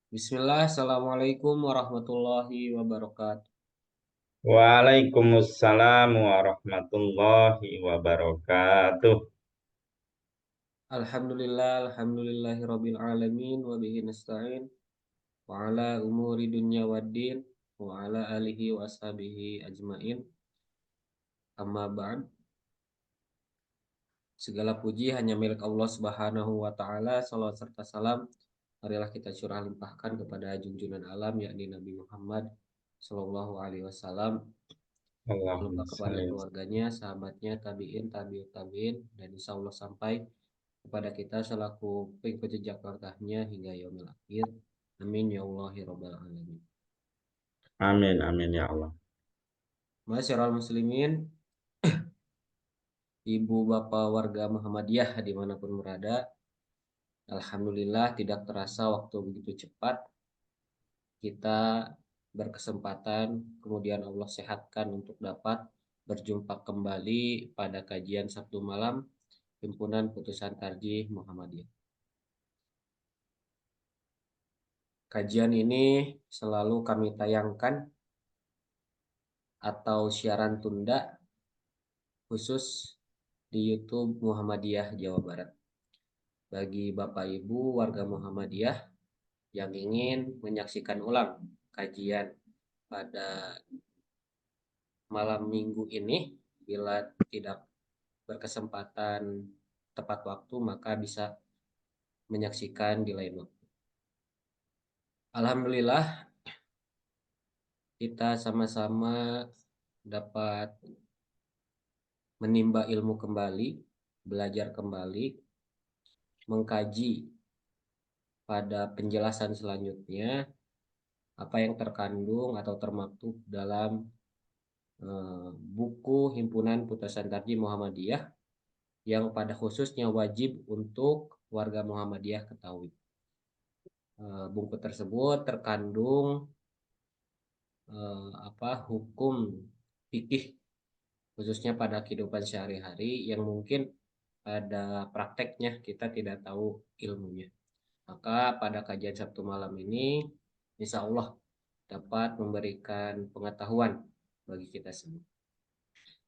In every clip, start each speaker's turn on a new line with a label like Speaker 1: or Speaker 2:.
Speaker 1: Bismillah, Assalamualaikum warahmatullahi wabarakatuh.
Speaker 2: Waalaikumsalam warahmatullahi wabarakatuh.
Speaker 1: Alhamdulillahi rabbil alamin, wa bihi nasta'in, wa ala umuri dunya waddin, wa ala alihi wa ashabihi ajmain, amma ba'd. Segala puji hanya milik Allah Subhanahu wa Ta'ala. Salawat serta salam marilah kita curah limpahkan kepada junjungan alam, yakni Nabi Muhammad Sallallahu Alaihi Wasallam. Lupa
Speaker 2: Allahumma
Speaker 1: kepada
Speaker 2: sholli.
Speaker 1: keluarganya, sahabatnya, tabiin, tabiut tabiin, dan insya Allah sampai kepada kita selaku pengikut jejak langkahnya hingga yaumil akhir. Amin ya Allah ya Rabbal alamin.
Speaker 2: Amin amin ya Allah.
Speaker 1: Masyarul muslimin, ibu bapak warga Muhammadiyah dimanapun berada, alhamdulillah tidak terasa waktu begitu cepat kita berkesempatan, kemudian Allah sehatkan untuk dapat berjumpa kembali pada kajian Sabtu malam Himpunan Putusan Tarjih Muhammadiyah. Kajian ini selalu kami tayangkan atau siaran tunda khusus di YouTube Muhammadiyah Jawa Barat. Bagi Bapak Ibu warga Muhammadiyah yang ingin menyaksikan ulang kajian pada malam Minggu ini, bila tidak berkesempatan tepat waktu maka bisa menyaksikan di lain waktu. Alhamdulillah kita sama-sama dapat menimba ilmu kembali, belajar kembali, mengkaji pada penjelasan selanjutnya apa yang terkandung atau termaktub dalam buku Himpunan Putusan Tarjih Muhammadiyah yang pada khususnya wajib untuk warga Muhammadiyah ketahui. Buku tersebut terkandung hukum fikih khususnya pada kehidupan sehari-hari yang mungkin pada prakteknya kita tidak tahu ilmunya. Maka pada kajian Sabtu malam ini, insya Allah dapat memberikan pengetahuan bagi kita semua.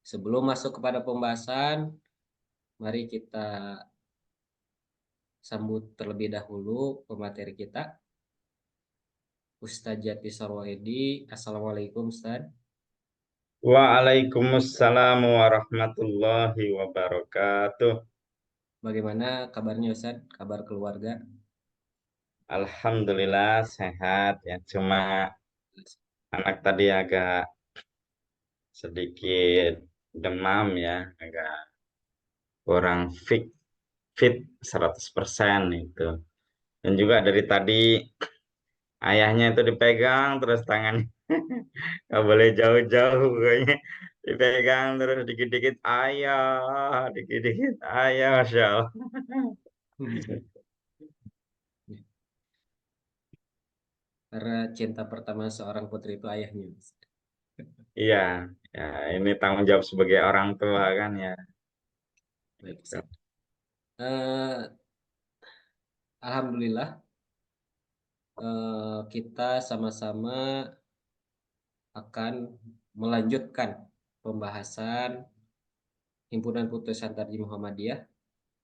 Speaker 1: Sebelum masuk kepada pembahasan, mari kita sambut terlebih dahulu pemateri kita, Ustadz Jati Sarwoedi. Assalamualaikum Ustadz.
Speaker 2: Waalaikumsalam warahmatullahi wabarakatuh.
Speaker 1: Bagaimana kabarnya Ustadz? Kabar keluarga?
Speaker 2: Alhamdulillah sehat ya. Cuma anak tadi agak sedikit demam ya, agak kurang fit 100% itu. Dan juga dari tadi ayahnya itu dipegang terus tangannya. Gak boleh jauh-jauh pokoknya. Dipegang terus dikit-dikit ayah, dikit-dikit ayah, Masya Allah.
Speaker 1: Karena cinta pertama seorang putri itu ayahnya.
Speaker 2: Iya, ya ini tanggung jawab sebagai orang tua kan ya.
Speaker 1: Baik Ustaz. Alhamdulillah kita sama-sama akan melanjutkan pembahasan Himpunan Putusan Tarjih Muhammadiyah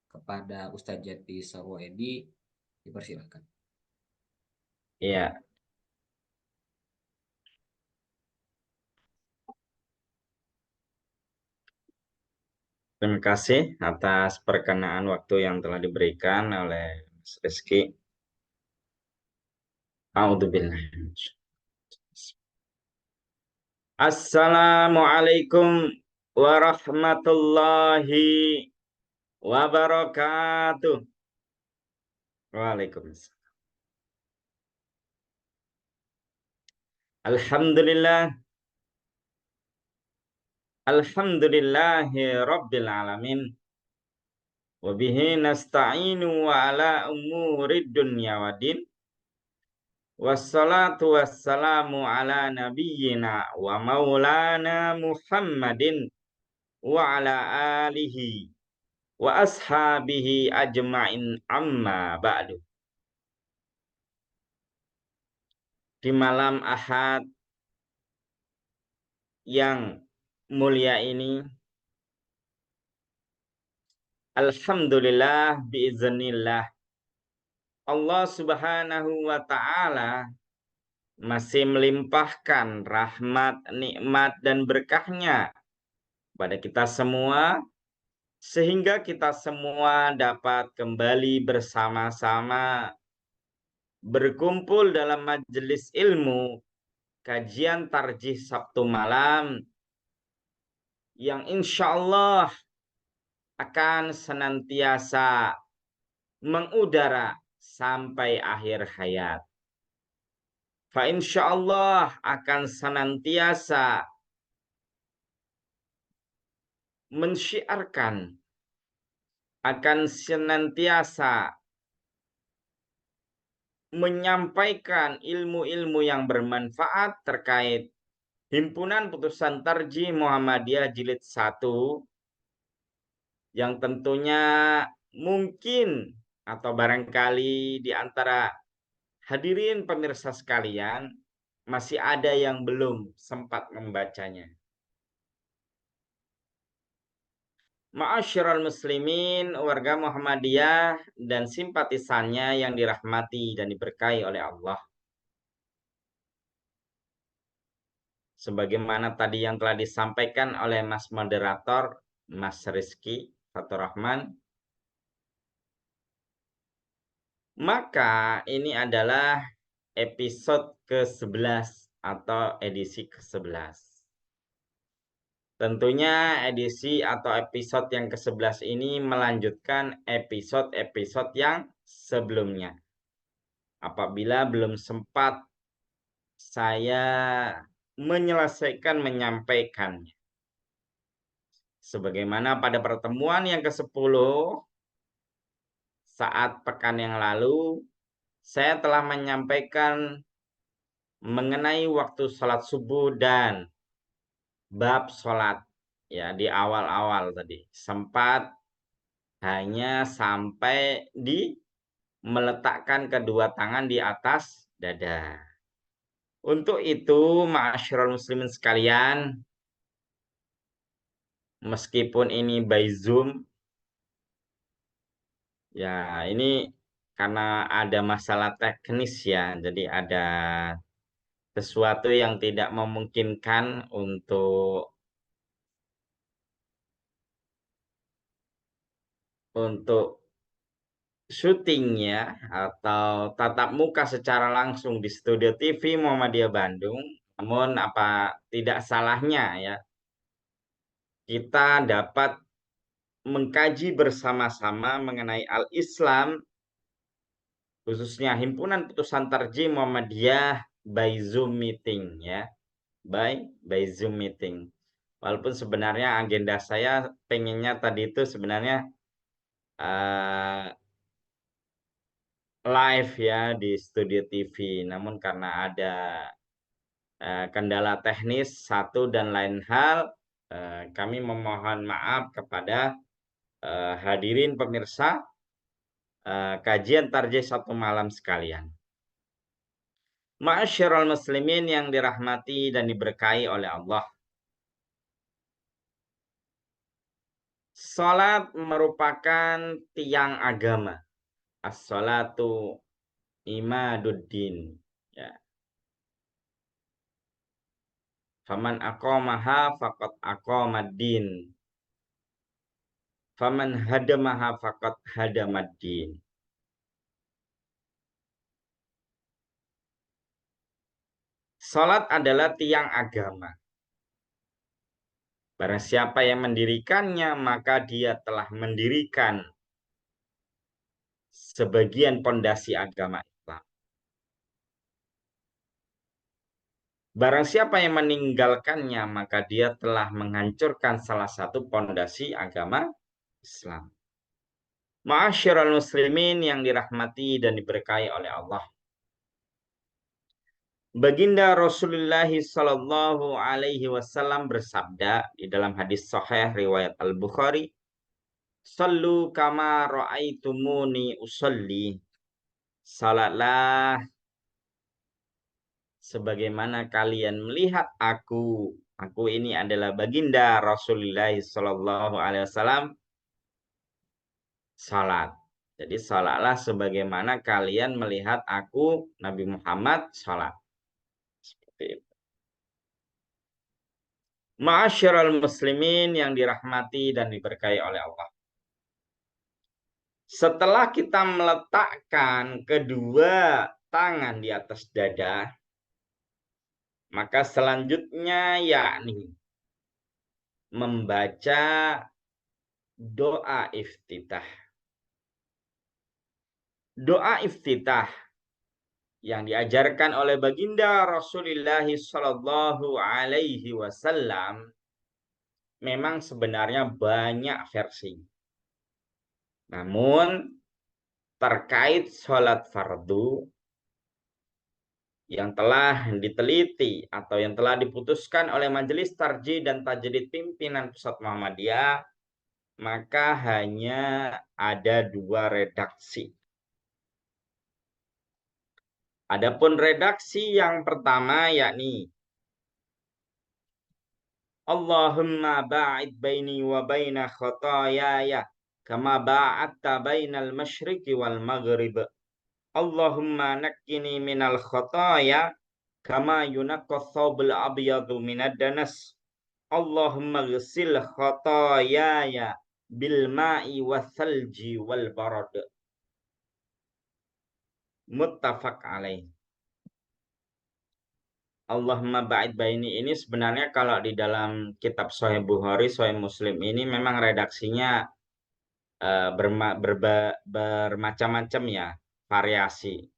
Speaker 1: kepada Ustadz Jati Sarwoedi. Dipersilakan.
Speaker 2: Iya, terima kasih atas perkenaan waktu yang telah diberikan oleh Mas Rizky. A'udzubillah. Assalamualaikum warahmatullahi wabarakatuh. Waalaikumsalam. Alhamdulillah. Alhamdulillahi Rabbil Alamin. Wabihi nasta'inu wa ala umurid dunya wa din. Wassalatu wassalamu ala nabiyyina wa maulana Muhammadin wa ala alihi wa ashabihi ajma'in amma ba'du. di malam Ahad yang mulia ini, alhamdulillah biiznillah, Allah Subhanahu wa taala masih melimpahkan rahmat, nikmat dan berkahnya pada kita semua, sehingga kita semua dapat kembali bersama-sama berkumpul dalam majelis ilmu kajian tarjih Sabtu malam yang insya Allah akan senantiasa mengudara sampai akhir hayat. Fa insya Allah akan senantiasa mensyiarkan, akan senantiasa menyampaikan ilmu-ilmu yang bermanfaat terkait Himpunan Putusan Tarjih Muhammadiyah Jilid 1, yang tentunya mungkin atau barangkali di antara hadirin pemirsa sekalian masih ada yang belum sempat membacanya. Ma'asyiral muslimin, warga Muhammadiyah dan simpatisannya yang dirahmati dan diberkahi oleh Allah. Sebagaimana tadi yang telah disampaikan oleh Mas Moderator, Mas Rizky Fatur Rahman, maka ini adalah episode ke-11 atau edisi ke-11. Tentunya edisi atau episode yang ke-11 ini melanjutkan episode-episode yang sebelumnya. Apabila belum sempat saya menyelesaikan menyampaikannya. Sebagaimana pada pertemuan yang ke-10 saat pekan yang lalu, saya telah menyampaikan mengenai waktu sholat subuh dan bab sholat. Ya, di awal-awal tadi sempat hanya sampai di meletakkan kedua tangan di atas dada. Untuk itu, ma'asyiral muslimin sekalian, meskipun ini by Zoom, ya ini karena ada masalah teknis ya, jadi ada sesuatu yang tidak memungkinkan untuk syuting ya atau tatap muka secara langsung di studio TV Muhammadiyah Bandung. Namun apa tidak salahnya ya kita dapat mengkaji bersama-sama mengenai Al-Islam, khususnya Himpunan Putusan Tarjih Muhammadiyah by Zoom meeting ya. By Zoom meeting. Walaupun sebenarnya agenda saya pengennya tadi itu sebenarnya live ya di studio TV, namun karena ada kendala teknis satu dan lain hal, kami memohon maaf kepada hadirin pemirsa kajian tarjih satu malam sekalian. Ma'asyiral muslimin yang dirahmati dan diberkahi oleh Allah. Salat merupakan tiang agama. As-salatu imaduddin. Ya. Faman aqamaha faqad aqamaddin. Faman hadamaha faqad hadamaddin. Salat adalah tiang agama. Barang siapa yang mendirikannya, maka dia telah mendirikan sebagian pondasi agama Islam. Barang siapa yang meninggalkannya, maka dia telah menghancurkan salah satu pondasi agama Islam. Ma'asyiral muslimin yang dirahmati dan diberkahi oleh Allah. Baginda Rasulullah Sallallahu Alaihi Wasallam bersabda di dalam hadis Sahih riwayat Al Bukhari, "Sallu kama ra'aitumuni usolli." Salatlah sebagaimana kalian melihat aku. Aku ini adalah baginda Rasulullah Shallallahu Alaihi Wasallam salat. Jadi salatlah sebagaimana kalian melihat aku Nabi Muhammad salat. Seperti itu. Ma'asyiral muslimin yang dirahmati dan diberkahi oleh Allah. Setelah kita meletakkan kedua tangan di atas dada, maka selanjutnya yakni membaca doa iftitah. Doa iftitah yang diajarkan oleh baginda Rasulullah Shallallahu Alaihi Wasallam memang sebenarnya banyak versi. Namun terkait sholat fardu yang telah diteliti atau yang telah diputuskan oleh Majelis Tarjih dan Tajdid Pimpinan Pusat Muhammadiyah, maka hanya ada dua redaksi. Adapun redaksi yang pertama yakni Allahumma ba'id baini wa baina khotoyaya kama ba'adta bainal masyriqi wal maghrib. Allahumma nakkini minal khotoya kama yunaqqas thawbul abyadu minad danas. Allahumma ghsil khotoyaya bil ma'i was salji wal barad. Muttafaq alaih. Allahumma ba'id baini ini sebenarnya kalau di dalam kitab Sahih Bukhari, Sahih Muslim ini memang redaksinya bermacam-macam ya, variasi.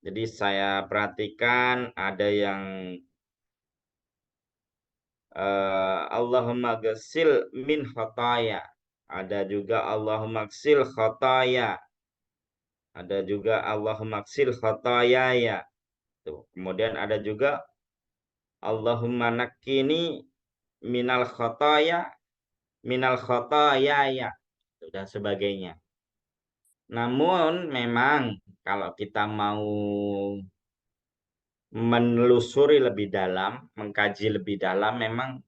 Speaker 2: Jadi saya perhatikan ada yang Allahumma ghasil min khotaya. Ada juga Allahumma ghasil khotaya. Ada juga Allahumma ghasil khotayaya. Tuh. Kemudian ada juga Allahumma nakkini minal khotayaya dan sebagainya. Namun memang kalau kita mau menelusuri lebih dalam, mengkaji lebih dalam, memang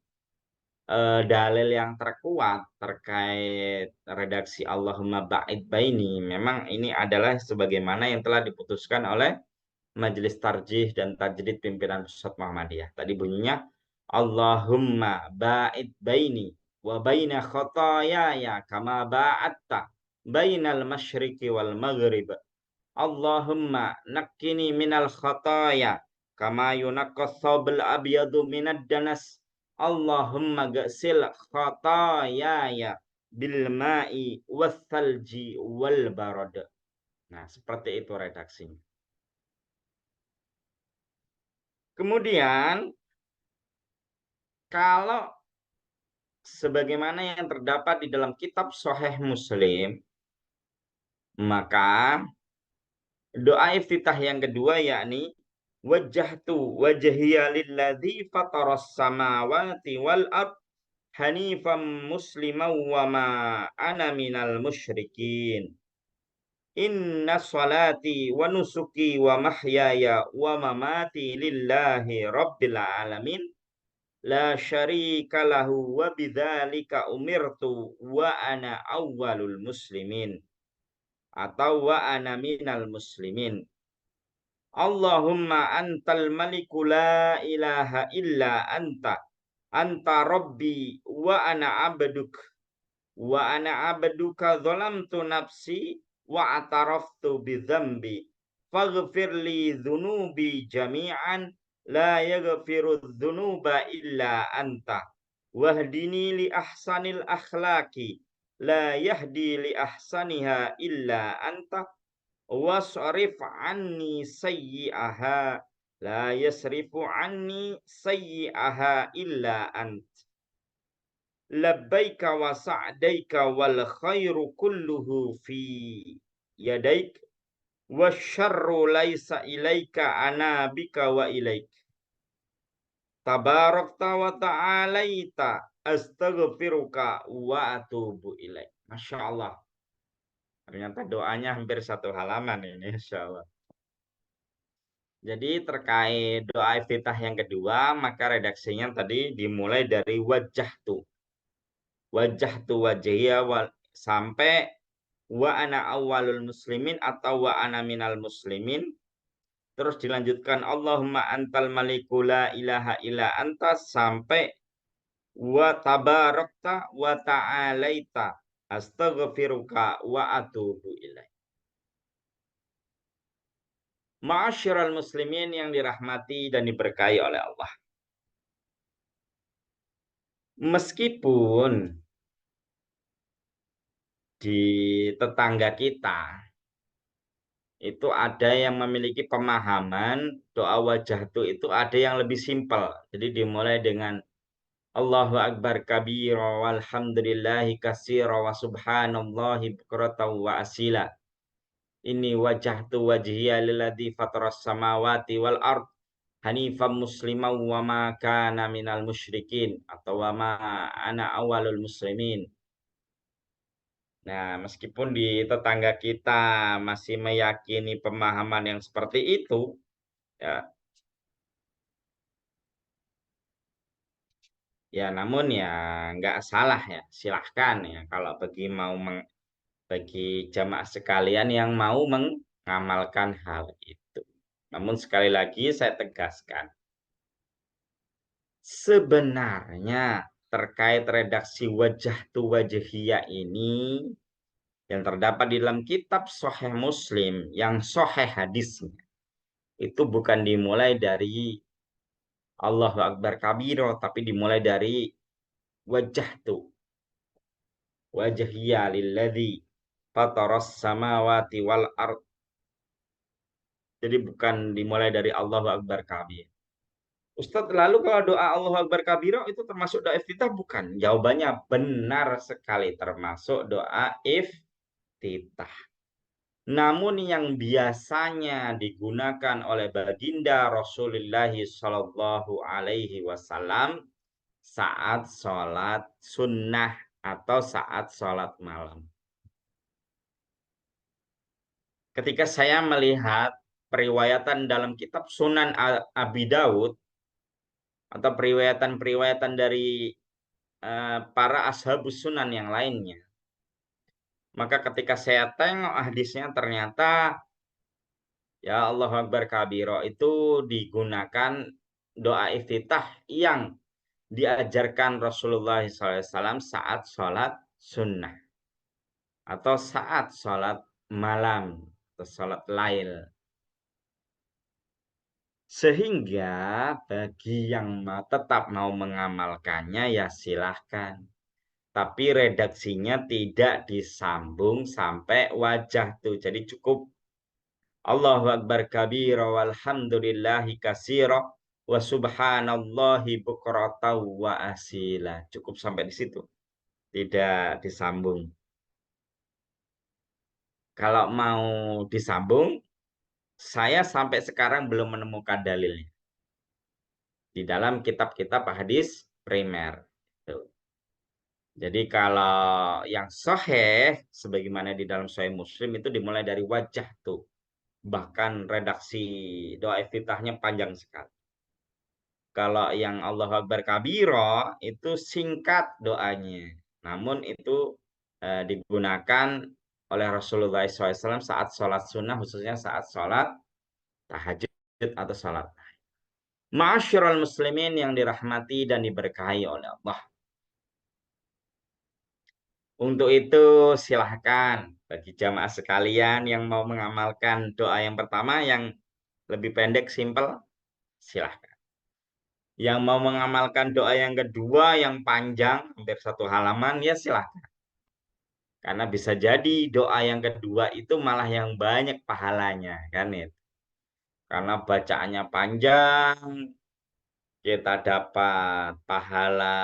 Speaker 2: dalil yang terkuat terkait redaksi Allahumma ba'id baini memang ini adalah sebagaimana yang telah diputuskan oleh Majelis Tarjih dan Tajdid Pimpinan Pusat Muhammadiyah. Tadi bunyinya Allahumma ba'id baini wa baina khotoyaya kama ba'atta bainal masyriqi wal maghrib. Allahumma nakkini minal khotoya kama yunaqqas thawbul abyadu minad danas. Allahumma ghasil khotoyaya bil ma'i was salji wal barad. Nah, seperti itu redaksinya. Kemudian kalau sebagaimana yang terdapat di dalam kitab Sahih Muslim, maka doa iftitah yang kedua yakni wajjahtu wajhiya lilladzi fataras samawati wal ard hanifan musliman wa ma ana minal musyrikin. Inna salati wa nusuki wa mahyaya wa mamati lillahi rabbil alamin. La syarika lahu wa bidzalika umirtu wa ana awwalul muslimin. Atau wa ana minal muslimin. Allahumma antal maliku la ilaha illa anta. Anta rabbi wa ana abduk. Wa ana abduka zalamtu nafsi wa ataraftu bidzambi. Faghfir li dhunubi jami'an la yaghfiru dzunuba illa anta. Wahdini li ahsanil akhlaqi la yahdi li ahsaniha illa anta. Wasrif anni sayyi'aha la yasrifu anni sayyi'aha illa ant. Labbaika wa sa'daika wal khairu kulluhu fi yadaik wasyarru laisa ilaika ana bika wa ilaik. Tabarakta wa ta'alaita astaghfiruka wa atubu ilaik. Masya Allah. Ternyata doanya hampir satu halaman ini, insya Allah. Jadi terkait doa iftitah yang kedua, maka redaksinya tadi dimulai dari wajah tu wajhiya sampai wa ana awwalul muslimin atau wa ana minal muslimin. Terus dilanjutkan Allahumma antal maliku la ilaha illa anta sampai wa tabarakta wa ta'alaita astaghfiruka wa atubu ilaih. Ma'asyiral muslimin yang dirahmati dan diberkahi oleh Allah. Meskipun di tetangga kita itu ada yang memiliki pemahaman doa wajah itu ada yang lebih simpel. Jadi dimulai dengan Allahu Akbar kabira walhamdulillahi katsira wa subhanallahi bukratan wa asila. Ini wajahtu wajhiya lilladzi fataras samawati wal ard hanifan musliman wa ma kana minal musyrikin atau wa ma ana awalul muslimin. Nah, meskipun di tetangga kita masih meyakini pemahaman yang seperti itu, ya, ya namun ya nggak salah ya, silahkan ya kalau bagi jamaah sekalian yang mau mengamalkan hal itu. Namun sekali lagi saya tegaskan, sebenarnya terkait redaksi wajah tu wajhiyah ini yang terdapat di dalam kitab Sahih Muslim yang sahih hadisnya itu bukan dimulai dari Allahu Akbar kabiro tapi dimulai dari wajah tu wajhiya lilladzi fataras samawati wal ard. Jadi bukan dimulai dari Allahu Akbar kabir. Ustadz, lalu kalau doa Allahu Akbar kabiro itu termasuk doa iftitah? Bukan. Jawabannya benar sekali termasuk doa iftitah. Namun yang biasanya digunakan oleh baginda Rasulullah Shallallahu Alaihi Wasallam saat sholat sunnah atau saat sholat malam. Ketika saya melihat periwayatan dalam kitab Sunan Abi Daud atau periwayatan-periwayatan dari para ashabus sunan yang lainnya, maka ketika saya tengok hadisnya ternyata ya Allahu Akbar kabiro itu digunakan doa iftitah yang diajarkan Rasulullah SAW saat sholat sunnah atau saat sholat malam atau sholat lail. Sehingga bagi yang tetap mau mengamalkannya ya silahkan. Tapi redaksinya tidak disambung sampai wajah tuh. Jadi cukup Allahu Akbar kabira walhamdulillahi kasira wa subhanallahi bukratan wa asila. Cukup sampai di situ. Tidak disambung. Kalau mau disambung, saya sampai sekarang belum menemukan dalilnya di dalam kitab-kitab hadis primer. Tuh. Jadi kalau yang sahih, sebagaimana di dalam Sahih Muslim itu dimulai dari wajah tuh. Bahkan redaksi doa iftitahnya panjang sekali. Kalau yang Allahu Akbar kabiro itu singkat doanya. Namun itu digunakan oleh Rasulullah SAW saat sholat sunnah, khususnya saat sholat tahajud atau sholat. Ma'asyiral muslimin yang dirahmati dan diberkahi oleh Allah. Untuk itu silahkan bagi jamaah sekalian yang mau mengamalkan doa yang pertama yang lebih pendek, simpel, silahkan. Yang mau mengamalkan doa yang kedua yang panjang, hampir satu halaman, ya silahkan. Karena bisa jadi doa yang kedua itu malah yang banyak pahalanya, kan itu. Karena bacaannya panjang, kita dapat pahala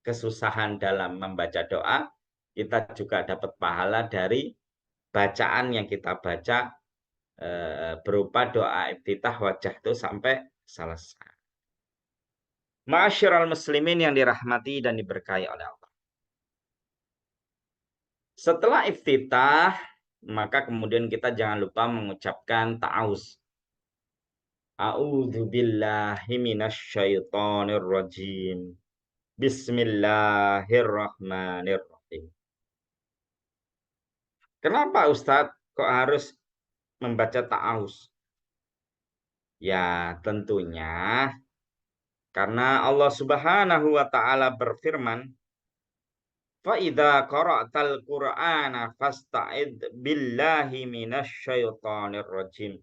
Speaker 2: kesusahan dalam membaca doa, kita juga dapat pahala dari bacaan yang kita baca berupa doa iftitah wajah itu sampai selesai. Ma'asyiral muslimin yang dirahmati dan diberkahi oleh Allah. Setelah iftitah, maka kemudian kita jangan lupa mengucapkan ta'awuz. A'udzu billahi minasyaitonir rajim. Bismillahirrahmanirrahim. Kenapa Ustadz kok harus membaca ta'awuz? Ya, tentunya karena Allah Subhanahu wa taala berfirman, "Fa idza qara'tal Qur'ana fasta'id billahi minasyaitonir rajim."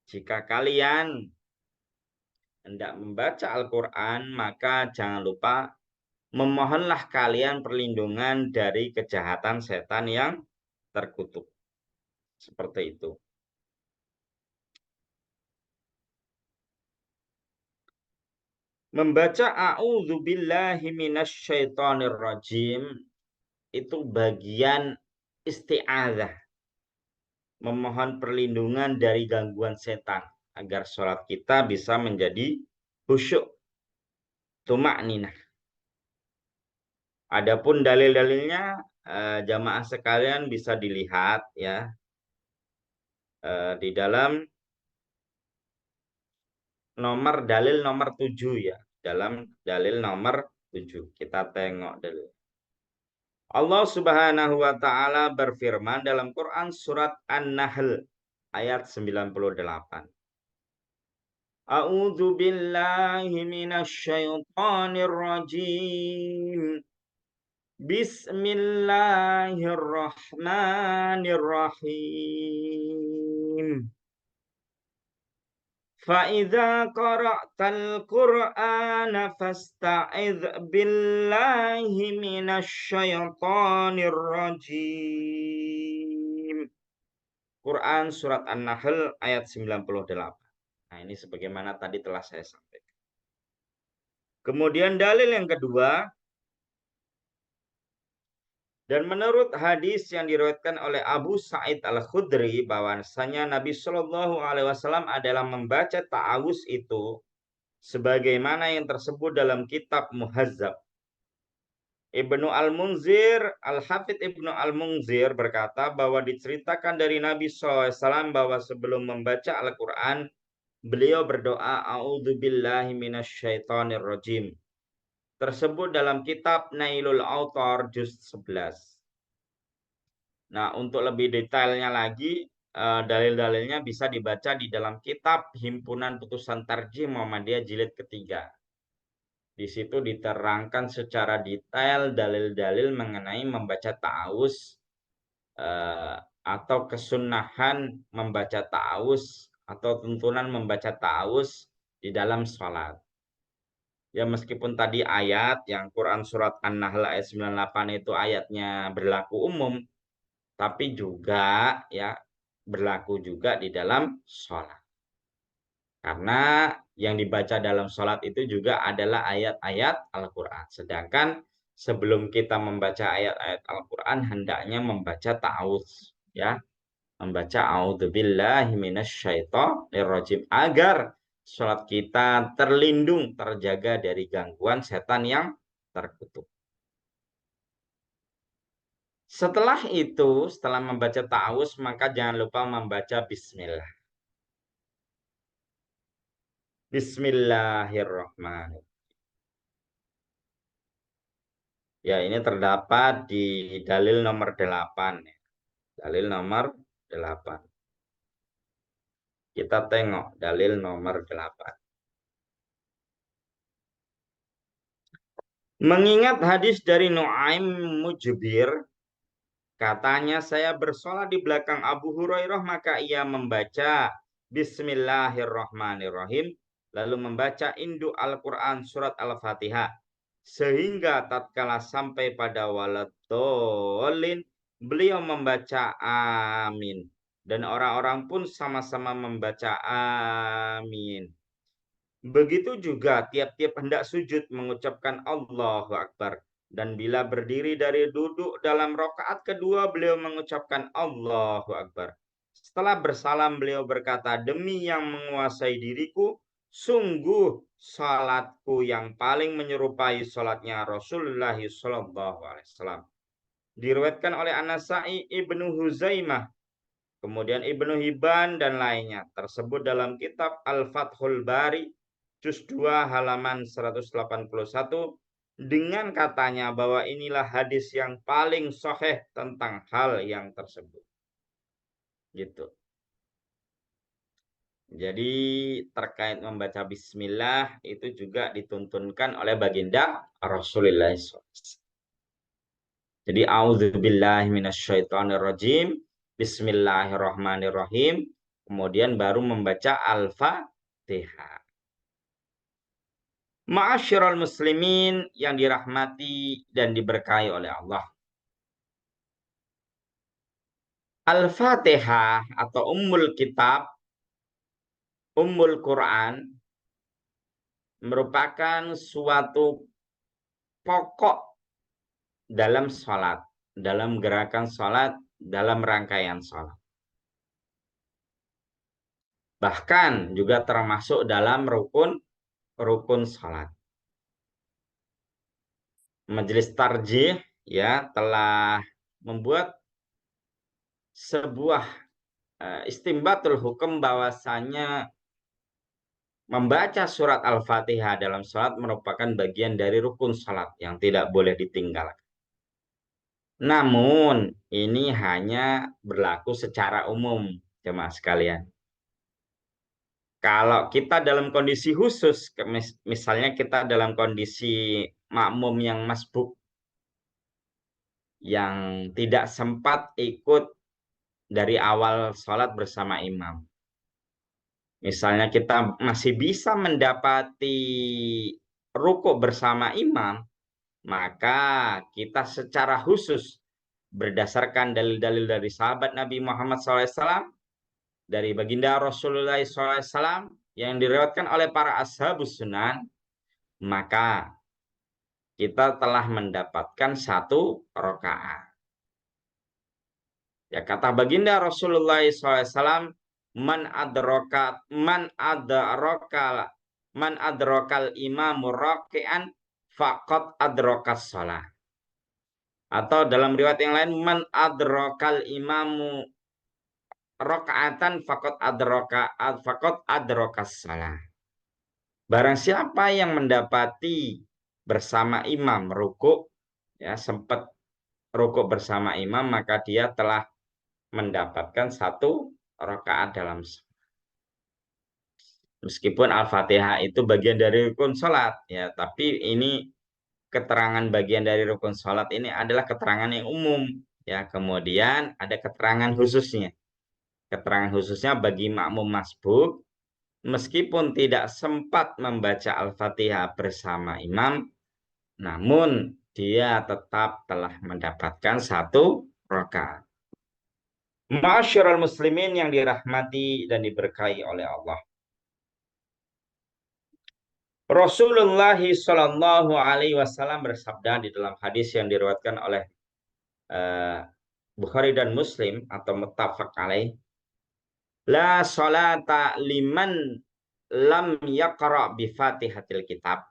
Speaker 2: Jika kalian hendak membaca Al-Qur'an, maka jangan lupa memohonlah kalian perlindungan dari kejahatan setan yang terkutuk. Seperti itu. Membaca a'udzubillahi minasyaitonir rajim itu bagian isti'adzah, memohon perlindungan dari gangguan setan agar sholat kita bisa menjadi khusyuk, tuma'ninah. Adapun dalil-dalilnya jamaah sekalian bisa dilihat ya di dalam dalil nomor 7 ya. Dalam dalil nomor 7 kita tengok dalil. Allah Subhanahu wa taala berfirman dalam Quran surat An-Nahl ayat 98. A'udzu billahi minasyaitonir rajim. Bismillahirrahmanirrahim. فَإِذَا قَرَأْتَ الْقُرْآنَ فَاسْتَعِذْ بِاللَّهِ مِنَ الشَّيْطَانِ الرَّجِيمِ. Quran Surat An-Nahl ayat 98. Nah ini sebagaimana tadi telah saya sampaikan. Kemudian dalil yang kedua, dan menurut hadis yang diriwayatkan oleh Abu Sa'id Al-Khudri bahwasanya Nabi Shallallahu Alaihi Wasallam adalah membaca ta'awuz itu sebagaimana yang tersebut dalam kitab Muhazzab. Ibnu Al-Munzir, Al-Hafidh Ibnu Al-Munzir berkata bahwa diceritakan dari Nabi SAW bahwa sebelum membaca Al-Quran, beliau berdoa, A'udzubillahi minasyaitonir rajim. Tersebut dalam kitab Nailul Autar juz 11. Nah, untuk lebih detailnya lagi, dalil-dalilnya bisa dibaca di dalam kitab Himpunan Putusan Tarjih Muhammadiyah jilid ketiga. Di situ diterangkan secara detail dalil-dalil mengenai membaca ta'awuz atau kesunahan membaca ta'awuz atau tuntunan membaca ta'awuz di dalam sholat. Ya meskipun tadi ayat yang Quran Surat An-Nahl ayat 98 itu ayatnya berlaku umum, tapi juga ya berlaku juga di dalam sholat. Karena yang dibaca dalam sholat itu juga adalah ayat-ayat Al-Quran. Sedangkan sebelum kita membaca ayat-ayat Al-Quran, hendaknya membaca ta'awuz. Ya, membaca a'udzubillahi minasyaitonirrajim agar sholat kita terlindung, terjaga dari gangguan setan yang terkutuk. Setelah itu, setelah membaca ta'awuz, maka jangan lupa membaca bismillah. Bismillahirrahmanirrahim. Ya, ini terdapat di dalil nomor 8. Dalil nomor 8. Kita tengok dalil nomor 8. Mengingat hadis dari Nu'aim Mujbir, katanya saya bersolat di belakang Abu Hurairah, maka ia membaca Bismillahirrahmanirrahim, lalu membaca induk Al-Quran surat Al-Fatihah. Sehingga tatkala sampai pada waladhdallin, beliau membaca amin. Dan orang-orang pun sama-sama membaca amin. Begitu juga tiap-tiap hendak sujud mengucapkan Allahu Akbar. Dan bila berdiri dari duduk dalam rakaat kedua, beliau mengucapkan Allahu Akbar. Setelah bersalam, beliau berkata, demi yang menguasai diriku, sungguh salatku yang paling menyerupai salatnya Rasulullah SAW. Diriwayatkan oleh An-Nasa'i Ibnu Huzaimah. kemudian Ibnu Hibban dan lainnya. Tersebut dalam kitab Al-Fathul Bari, juz 2 halaman 181, dengan katanya bahwa inilah hadis yang paling sahih tentang hal yang tersebut. Gitu. Jadi terkait membaca bismillah itu juga dituntunkan oleh baginda Rasulullah SAW. Jadi auzubillahi minasyaitonirrajim. Bismillahirrahmanirrahim. Kemudian baru membaca Al-Fatihah. Ma'asyiral muslimin yang dirahmati dan diberkahi oleh Allah. Al-Fatihah atau Ummul Kitab, Ummul Quran merupakan suatu pokok dalam sholat, dalam gerakan sholat, dalam rangkaian sholat. Bahkan juga termasuk dalam rukun sholat. Majelis Tarjih ya telah membuat sebuah istimbatul hukum bahwasanya membaca surat Al-Fatihah dalam sholat merupakan bagian dari rukun sholat yang tidak boleh ditinggalkan. Namun ini hanya berlaku secara umum, jemaah sekalian. Kalau kita dalam kondisi khusus, misalnya kita dalam kondisi makmum yang masbuk, yang tidak sempat ikut dari awal sholat bersama imam. Misalnya kita masih bisa mendapati rukuk bersama imam, maka kita secara khusus berdasarkan dalil-dalil dari sahabat Nabi Muhammad SAW, dari baginda Rasulullah SAW yang diriwayatkan oleh para ashabus sunan, maka kita telah mendapatkan 1 rakaat. Ya, kata baginda Rasulullah SAW, man adrokal imamu raki'an faqad adrokas shalah. Atau dalam riwayat yang lain, man adrokal imamu rakaatan faqad adrokas shalah. Barang siapa yang mendapati bersama imam rukuk, ya sempat rukuk bersama imam, maka dia telah mendapatkan 1 rakaat dalam sholat. Meskipun Al-Fatihah itu bagian dari rukun sholat, ya, tapi ini keterangan bagian dari rukun sholat ini adalah keterangan yang umum, ya. Kemudian ada keterangan khususnya. Keterangan khususnya bagi makmum masbuk, meskipun tidak sempat membaca Al-Fatihah bersama imam, namun dia tetap telah mendapatkan 1 rakaat. Ma'asyiral muslimin yang dirahmati dan diberkahi oleh Allah. Rasulullah Shallallahu Alaihi Wasallam bersabda di dalam hadis yang diriwayatkan oleh Bukhari dan Muslim atau muttafaq alaih, la salata liman lam yaqra bi Fatihatil Kitab.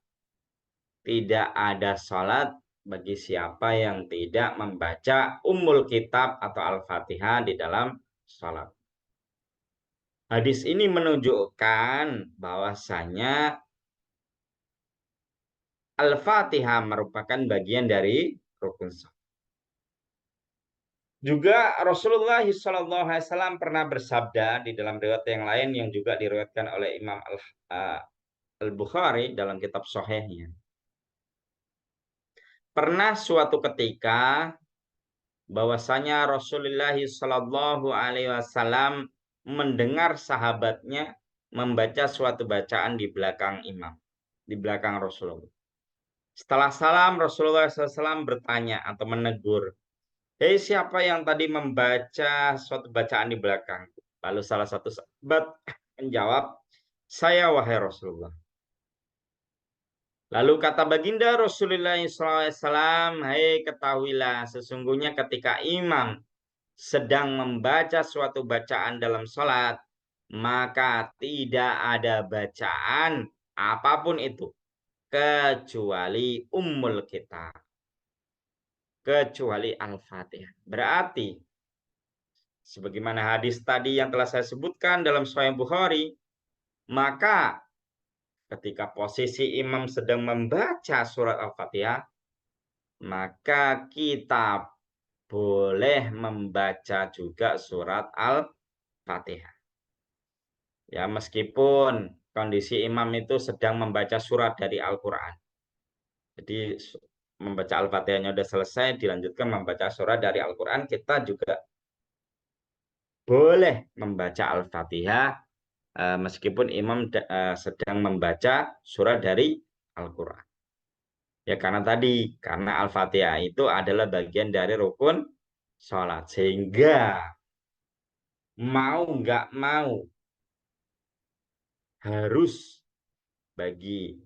Speaker 2: Tidak ada salat bagi siapa yang tidak membaca Ummul Kitab atau Al-Fatihah di dalam salat. Hadis ini menunjukkan bahwasanya Al-Fatihah merupakan bagian dari rukun salat. Juga Rasulullah SAW pernah bersabda di dalam riwayat yang lain yang juga diriwayatkan oleh Imam Al-Bukhari dalam kitab Sahihnya. Pernah suatu ketika bahwasanya Rasulullah SAW mendengar sahabatnya membaca suatu bacaan di belakang imam, di belakang Rasulullah. Setelah salam, Rasulullah SAW bertanya atau menegur, "Hei, siapa yang tadi membaca suatu bacaan di belakang?" Lalu salah satu sahabat menjawab, "Saya, wahai Rasulullah." Lalu kata baginda Rasulullah SAW, "Hei, ketahuilah, sesungguhnya ketika imam sedang membaca suatu bacaan dalam sholat, maka tidak ada bacaan apapun itu kecuali Ummul Kitab, kecuali Al-Fatihah." Berarti sebagaimana hadis tadi yang telah saya sebutkan dalam Sahih Bukhari, maka ketika posisi imam sedang membaca surat Al-Fatihah, maka kita boleh membaca juga surat Al-Fatihah. Ya, meskipun kondisi imam itu sedang membaca surat dari Al-Quran. Jadi membaca Al-Fatihahnya sudah selesai, dilanjutkan membaca surat dari Al-Quran, kita juga boleh membaca Al-Fatihah meskipun imam sedang membaca surat dari Al-Quran. Ya karena Al-Fatihah itu adalah bagian dari rukun sholat. Sehingga mau nggak mau harus bagi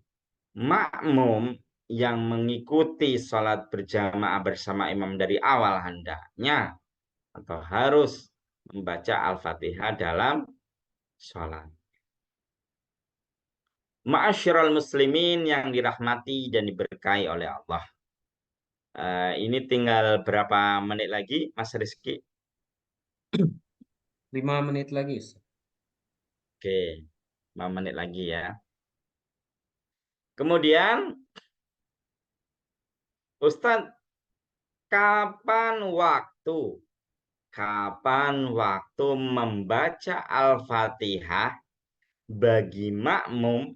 Speaker 2: makmum yang mengikuti sholat berjamaah bersama imam dari awal hendaknya atau harus membaca Al-Fatihah dalam sholat. Ma'asyiral muslimin yang dirahmati dan diberkahi oleh Allah. Ini tinggal berapa menit lagi, Mas Rizky?
Speaker 1: 5 menit lagi, Ustaz.
Speaker 2: Oke, 5 menit lagi ya. Kemudian, Ustadz, kapan waktu membaca Al-Fatihah bagi makmum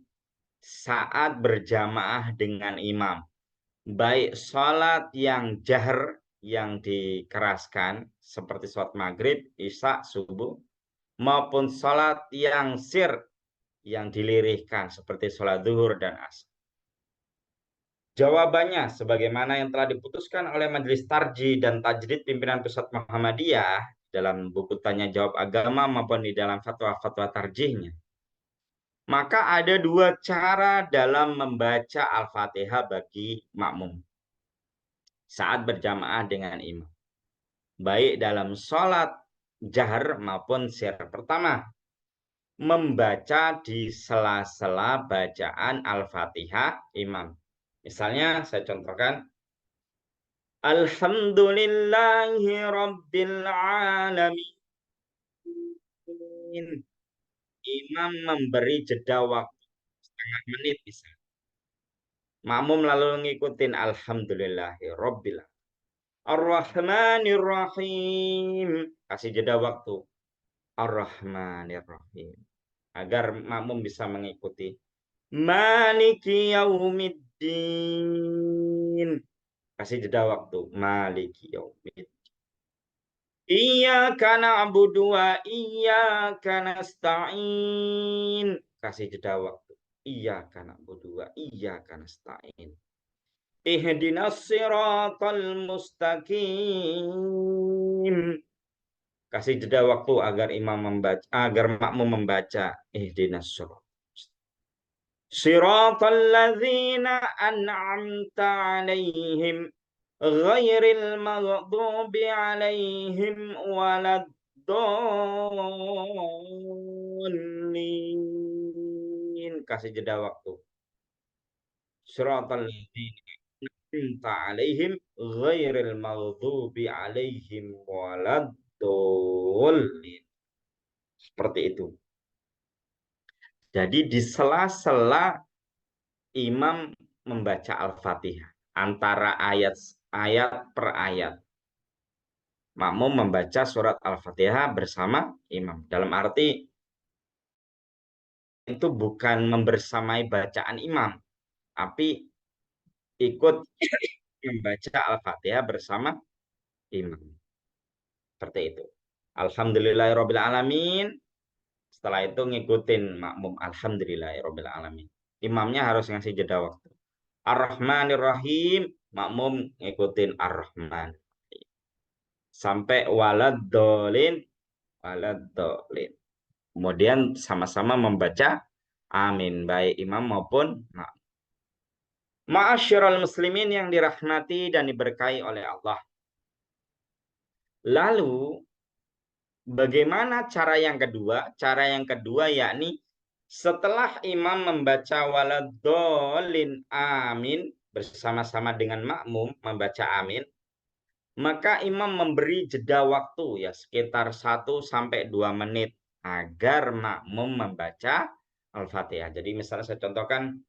Speaker 2: saat berjamaah dengan imam? Baik sholat yang jahar, yang dikeraskan, seperti sholat maghrib, isya, subuh, maupun sholat yang sir, yang dilirihkan, seperti sholat zuhur dan asar. Jawabannya, sebagaimana yang telah diputuskan oleh Majelis Tarjih dan Tajdid Pimpinan Pusat Muhammadiyah dalam buku Tanya Jawab Agama maupun di dalam fatwa-fatwa tarjihnya. Maka ada dua cara dalam membaca Al-Fatihah bagi makmum saat berjamaah dengan imam. Baik dalam sholat jahar maupun sir. Pertama, membaca di sela-sela bacaan Al-Fatihah imam. Misalnya saya contohkan, Alhamdulillahi Rabbil Alamin. Imam memberi jeda waktu setengah menit bisa. Makmum lalu ngikutin Alhamdulillahi Rabbil Alamin. Ar-Rahmanir Rahim. Kasih jeda waktu. Ar-Rahmanir Rahim. Agar makmum bisa mengikuti. Maliki Yaumiddin. Kasih jeda waktu. Maliki Yaumiddin. Iyyaka na'budu wa iyyaka nasta'in. Kasih jeda waktu. Iyyaka na'budu wa iyyaka nasta'in. Ihdinas siratal mustaqim. Kasih jeda waktu agar imam membaca, agar makmum membaca ihdinas siratal ladzina an'amta 'alaihim ghairil maghdubi 'alaihim waladdallin. Kasih jeda waktu. Siratal ladzina an'amta 'alaihim ghairil maghdubi 'alaihim waladdallin. Seperti itu. Jadi di sela-sela imam membaca Al-Fatihah antara ayat per ayat. Makmum membaca surat Al-Fatihah bersama imam. Dalam arti itu bukan membersamai bacaan imam, tapi ikut membaca Al-Fatihah bersama imam. Seperti itu. Alhamdulillahirabbil alamin. Setelah itu ngikutin makmum alhamdulillahirabbil alamin. Imamnya harus ngasih jeda waktu. Ar-Rahmanir Rahim, makmum ngikutin Ar-Rahman. Sampai waladdallin. Kemudian sama-sama membaca amin, baik imam maupun makmum. Ma'asyiral muslimin yang dirahmati dan diberkahi oleh Allah. Lalu bagaimana cara yang kedua? Cara yang kedua yakni setelah imam membaca waladdallin amin bersama-sama dengan makmum membaca amin, maka imam memberi jeda waktu ya sekitar 1 sampai 2 menit agar makmum membaca Al-Fatihah. Jadi misalnya saya contohkan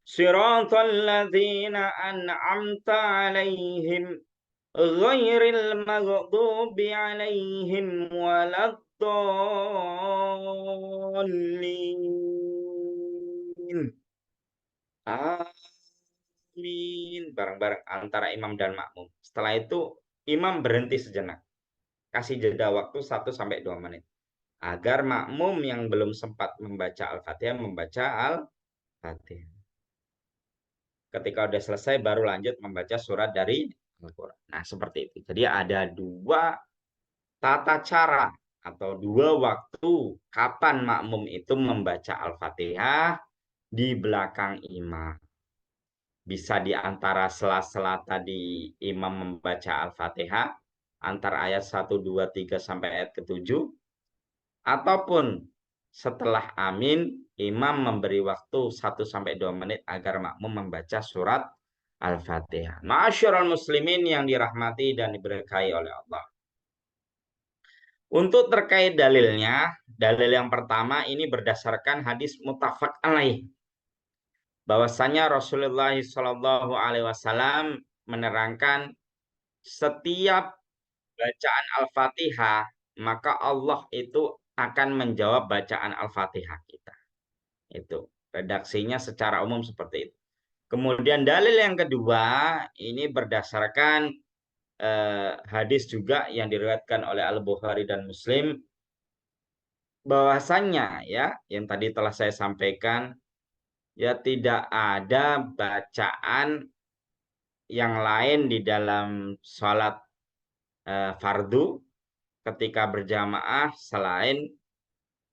Speaker 2: Siratal ladzina an'amta 'alaihim ghairil maghdubi 'alaihim waladdallin. Amin. Bareng-bareng antara imam dan makmum. Setelah itu imam berhenti sejenak. Kasih jeda waktu 1 sampai 2 menit. Agar makmum yang belum sempat membaca Al-Fatihah membaca Al-Fatihah. Ketika udah selesai baru lanjut membaca surat dari Al-Quran. Nah seperti itu. Jadi ada 2 tata cara atau 2 waktu kapan makmum itu membaca Al-Fatihah di belakang imam. Bisa di antara sela-sela tadi imam membaca Al-Fatihah antara ayat 1, 2, 3 sampai ayat ke-7 ataupun setelah amin imam memberi waktu 1 sampai 2 menit agar makmum membaca surat Al-Fatihah. Ma'asyiral muslimin yang dirahmati dan diberkahi oleh Allah. Untuk terkait dalilnya, dalil yang pertama ini berdasarkan hadis muttafaq alaih bahwasanya Rasulullah Shallallahu Alaihi Wasallam menerangkan setiap bacaan Al-Fatihah maka Allah itu akan menjawab bacaan Al-Fatihah kita. Itu redaksinya secara umum seperti itu. Kemudian dalil yang kedua ini berdasarkan hadis juga yang diriwayatkan oleh Al-Bukhari dan Muslim bahwasannya ya yang tadi telah saya sampaikan ya tidak ada bacaan yang lain di dalam sholat fardu ketika berjamaah selain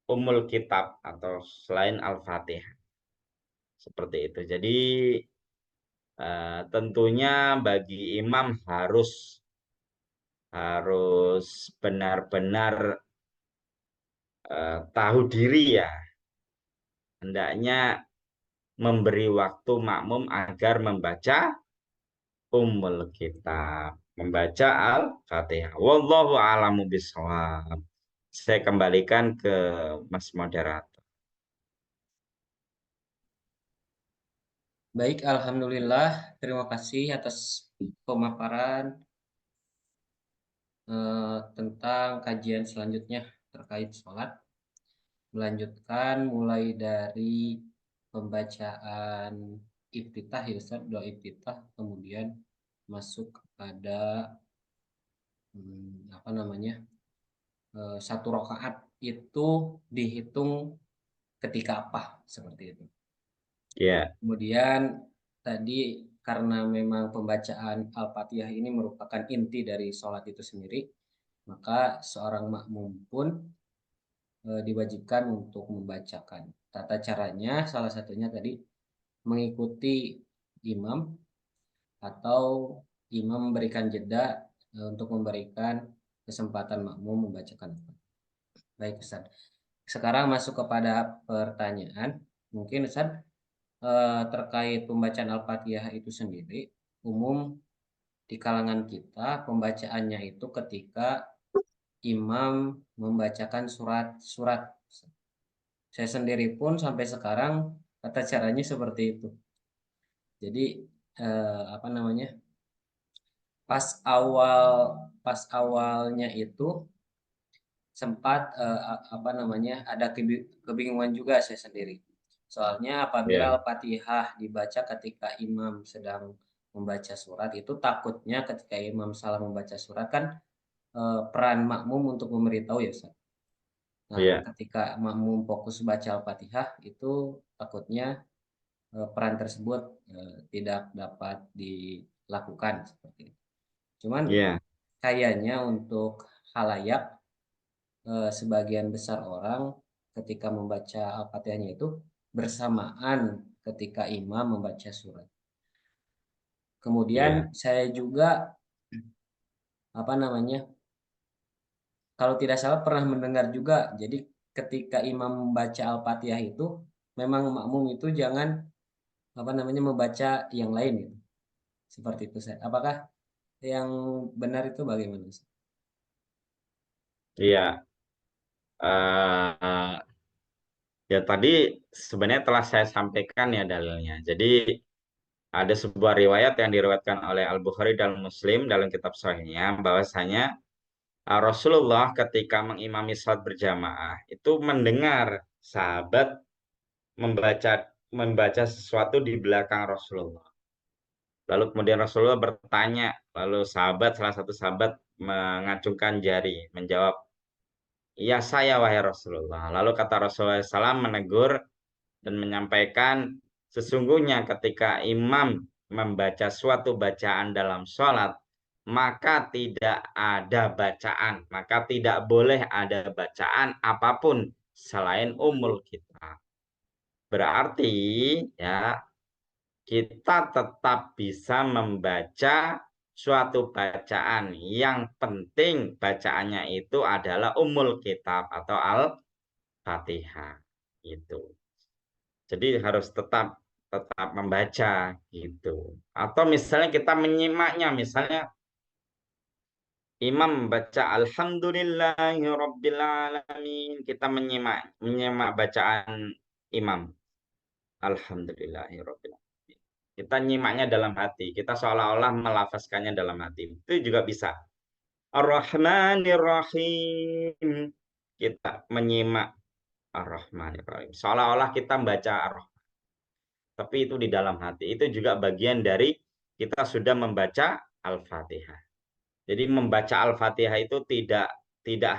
Speaker 2: Ummul Kitab atau selain Al-Fatihah. Seperti itu. Jadi tentunya bagi imam harus benar-benar tahu diri ya. Hendaknya memberi waktu makmum agar membaca Ummul Kitab, membaca Al-Fatihah. Wallahu a'lamu bishawab. Saya kembalikan ke Mas Moderator.
Speaker 1: Baik, alhamdulillah. Terima kasih atas pemaparan tentang kajian selanjutnya terkait sholat. Melanjutkan mulai dari pembacaan iftitah ya Ustaz, doa iftitah, kemudian masuk kepada apa namanya, satu rakaat itu dihitung ketika apa, seperti itu.
Speaker 2: Ya,
Speaker 1: Kemudian tadi karena memang pembacaan Al-Fatihah ini merupakan inti dari sholat itu sendiri, maka seorang makmum pun diwajibkan untuk membacakan. Tata caranya salah satunya tadi mengikuti imam atau imam memberikan jeda untuk memberikan kesempatan makmum membacakan. Baik Ustaz. Sekarang masuk kepada pertanyaan. Mungkin Ustaz terkait pembacaan Al-Fatihah itu sendiri umum di kalangan kita pembacaannya itu ketika imam membacakan surat-surat. Saya sendiri pun sampai sekarang tata caranya seperti itu. Jadi apa namanya? Pas awal pas awalnya itu sempat apa namanya? Ada kebingungan juga saya sendiri. Soalnya apabila
Speaker 2: ya,
Speaker 1: Al-Fatihah dibaca ketika imam sedang membaca surat itu takutnya ketika imam salah membaca surat kan peran makmum untuk memberitahu ya Ustaz. Nah,
Speaker 2: ya,
Speaker 1: ketika makmum fokus baca Al-Fatihah itu takutnya peran tersebut tidak dapat dilakukan seperti itu. Cuman
Speaker 2: ya,
Speaker 1: kayaknya untuk halayak sebagian besar orang ketika membaca Al-Fatihahnya itu bersamaan ketika imam membaca surat. Kemudian
Speaker 2: ya,
Speaker 1: saya juga apa namanya? Kalau tidak salah pernah mendengar juga. Jadi ketika imam membaca Al-Fatihah itu memang makmum itu jangan apa namanya membaca yang lain gitu. Seperti itu saya. Apakah yang benar itu bagaimana, Ustaz?
Speaker 2: Iya, eh, ya tadi sebenarnya telah saya sampaikan ya dalilnya. Jadi ada sebuah riwayat yang diriwayatkan oleh Al-Bukhari dan Muslim dalam kitab Sahihnya bahwasanya Rasulullah ketika mengimami salat berjamaah itu mendengar sahabat membaca membaca sesuatu di belakang Rasulullah. Lalu kemudian Rasulullah bertanya, lalu salah satu sahabat mengacungkan jari, menjawab, "Ya saya wahai Rasulullah." Lalu kata Rasulullah SAW menegur dan menyampaikan, sesungguhnya ketika imam membaca suatu bacaan dalam sholat, maka tidak ada bacaan, maka tidak boleh ada bacaan apapun selain umul kita. Berarti ya kita tetap bisa membaca suatu bacaan yang penting bacaannya itu adalah umul kitab atau al-fatihah itu. Jadi harus tetap tetap membaca gitu. Atau misalnya kita menyimaknya, misalnya imam membaca Alhamdulillahirobbilalamin, kita menyimak menyimak bacaan imam Alhamdulillahirobbilalamin. Kita nyimaknya dalam hati, kita seolah-olah melafazkannya dalam hati. Itu juga bisa. Ar-Rahmanir-Rahim. Kita menyimak Ar-Rahmanir-Rahim. Seolah-olah kita membaca Ar-Rahman. Tapi itu di dalam hati. Itu juga bagian dari kita sudah membaca Al-Fatihah. Jadi membaca Al-Fatihah itu tidak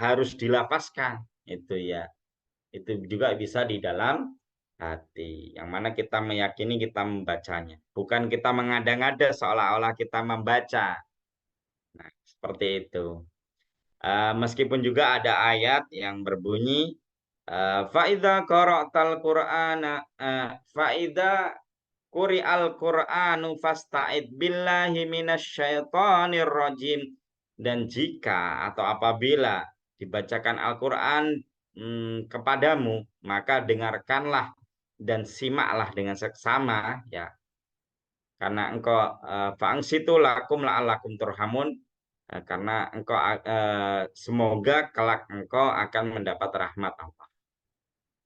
Speaker 2: harus dilafazkan. Itu ya. Itu juga bisa di dalam hati. Yang mana kita meyakini kita membacanya. Bukan kita mengada-ngada seolah-olah kita membaca. Nah, seperti itu. Meskipun juga ada ayat yang berbunyi faida qara'tal qur'ana faida quri'al qur'anu fasta'id billahi minasyaitonir rajim, dan jika atau apabila dibacakan Al-Qur'an kepadamu, maka dengarkanlah dan simaklah dengan seksama ya, karena engkau fa'angsitu lakum la'allakum turhamun. Karena engkau semoga kelak engkau akan mendapat rahmat Allah.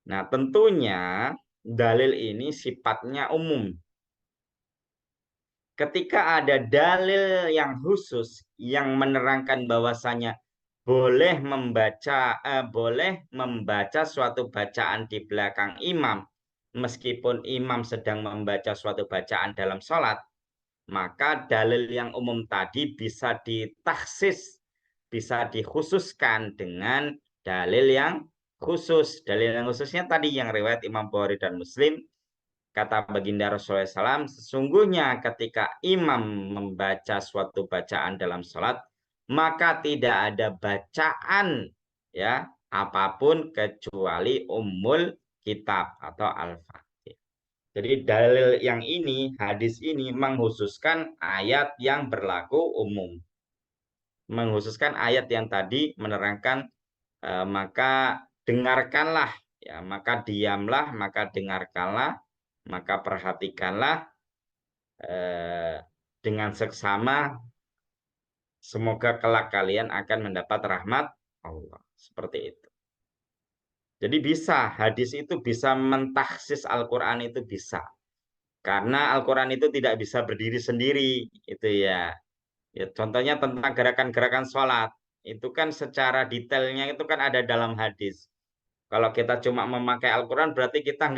Speaker 2: Nah, tentunya dalil ini sifatnya umum. Ketika ada dalil yang khusus yang menerangkan bahwasanya boleh membaca suatu bacaan di belakang imam meskipun imam sedang membaca suatu bacaan dalam sholat, maka dalil yang umum tadi bisa ditaksis, bisa dikhususkan dengan dalil yang khusus. Dalil yang khususnya tadi yang riwayat Imam Bukhari dan Muslim, kata baginda Rasulullah SAW, sesungguhnya ketika imam membaca suatu bacaan dalam sholat, maka tidak ada bacaan ya apapun kecuali ummul kitab atau al-fatihah. Jadi dalil yang ini, hadis ini menghususkan ayat yang berlaku umum. Menghususkan ayat yang tadi menerangkan maka dengarkanlah ya, maka diamlah, maka dengarkanlah, maka perhatikanlah eh, dengan seksama, semoga kelak kalian akan mendapat rahmat Allah. Seperti itu. Jadi bisa, hadis itu bisa mentaksis Al-Quran, itu bisa. Karena Al-Quran itu tidak bisa berdiri sendiri, itu ya. Ya, contohnya tentang gerakan-gerakan sholat. Itu kan secara detailnya itu kan ada dalam hadis. Kalau kita cuma memakai Al-Quran berarti kita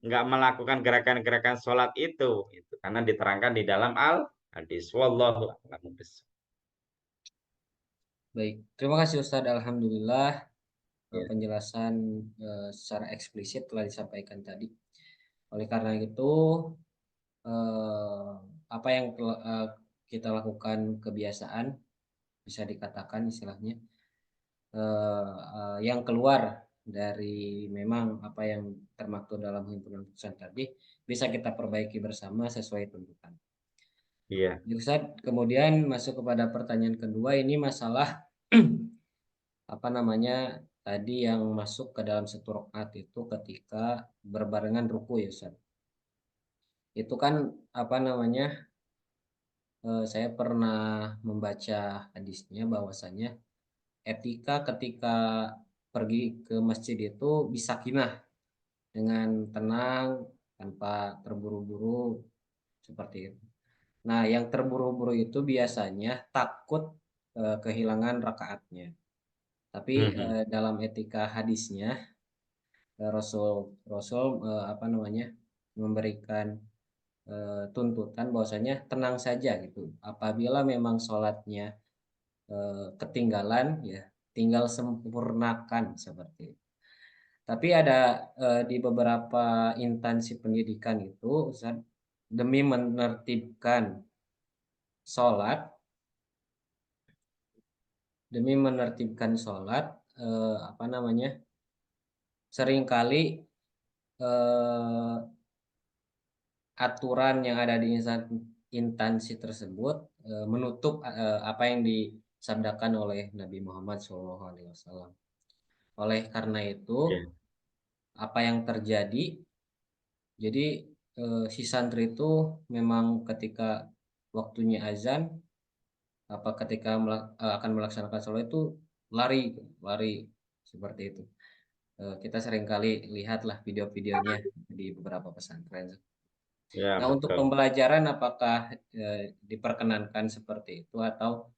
Speaker 2: nggak melakukan gerakan-gerakan sholat itu karena diterangkan di dalam al-hadis. Wallahu a'lam bishawab.
Speaker 1: Baik, terima kasih Ustadz. Alhamdulillah
Speaker 2: Ya,
Speaker 1: penjelasan secara eksplisit telah disampaikan tadi. Oleh karena itu, eh, apa yang kita lakukan kebiasaan bisa dikatakan istilahnya yang keluar dari memang apa yang termaktub dalam himpunan putusan tadi bisa kita perbaiki bersama sesuai tuntutan.
Speaker 2: iya,
Speaker 1: Ustaz, kemudian masuk kepada pertanyaan kedua, ini masalah apa namanya tadi yang masuk ke dalam satu rakaat itu ketika berbarengan ruku ya Ustaz. Itu kan apa namanya saya pernah membaca hadisnya bahwasanya etika ketika pergi ke masjid itu bisa kinah dengan tenang tanpa terburu-buru seperti itu. Nah, yang terburu-buru itu biasanya takut kehilangan rakaatnya. Tapi
Speaker 2: Mhm.
Speaker 1: dalam etika hadisnya Rasul Rasul apa namanya memberikan tuntutan bahwasanya tenang saja gitu. Apabila memang sholatnya ketinggalan ya tinggal sempurnakan seperti itu. Tapi ada di beberapa instansi pendidikan itu Ustaz, demi menertibkan sholat sholat apa namanya seringkali eh, aturan yang ada di instansi tersebut menutup apa yang disabdakan oleh Nabi Muhammad SAW. Oleh karena itu,
Speaker 2: Ya.
Speaker 1: apa yang terjadi? Jadi si santri itu memang ketika waktunya azan, apa ketika akan melaksanakan sholat itu lari, lari seperti itu. Kita seringkali lihatlah video-videonya di beberapa pesantren.
Speaker 2: Ya,
Speaker 1: Nah, untuk
Speaker 2: betul.
Speaker 1: pembelajaran apakah diperkenankan seperti itu atau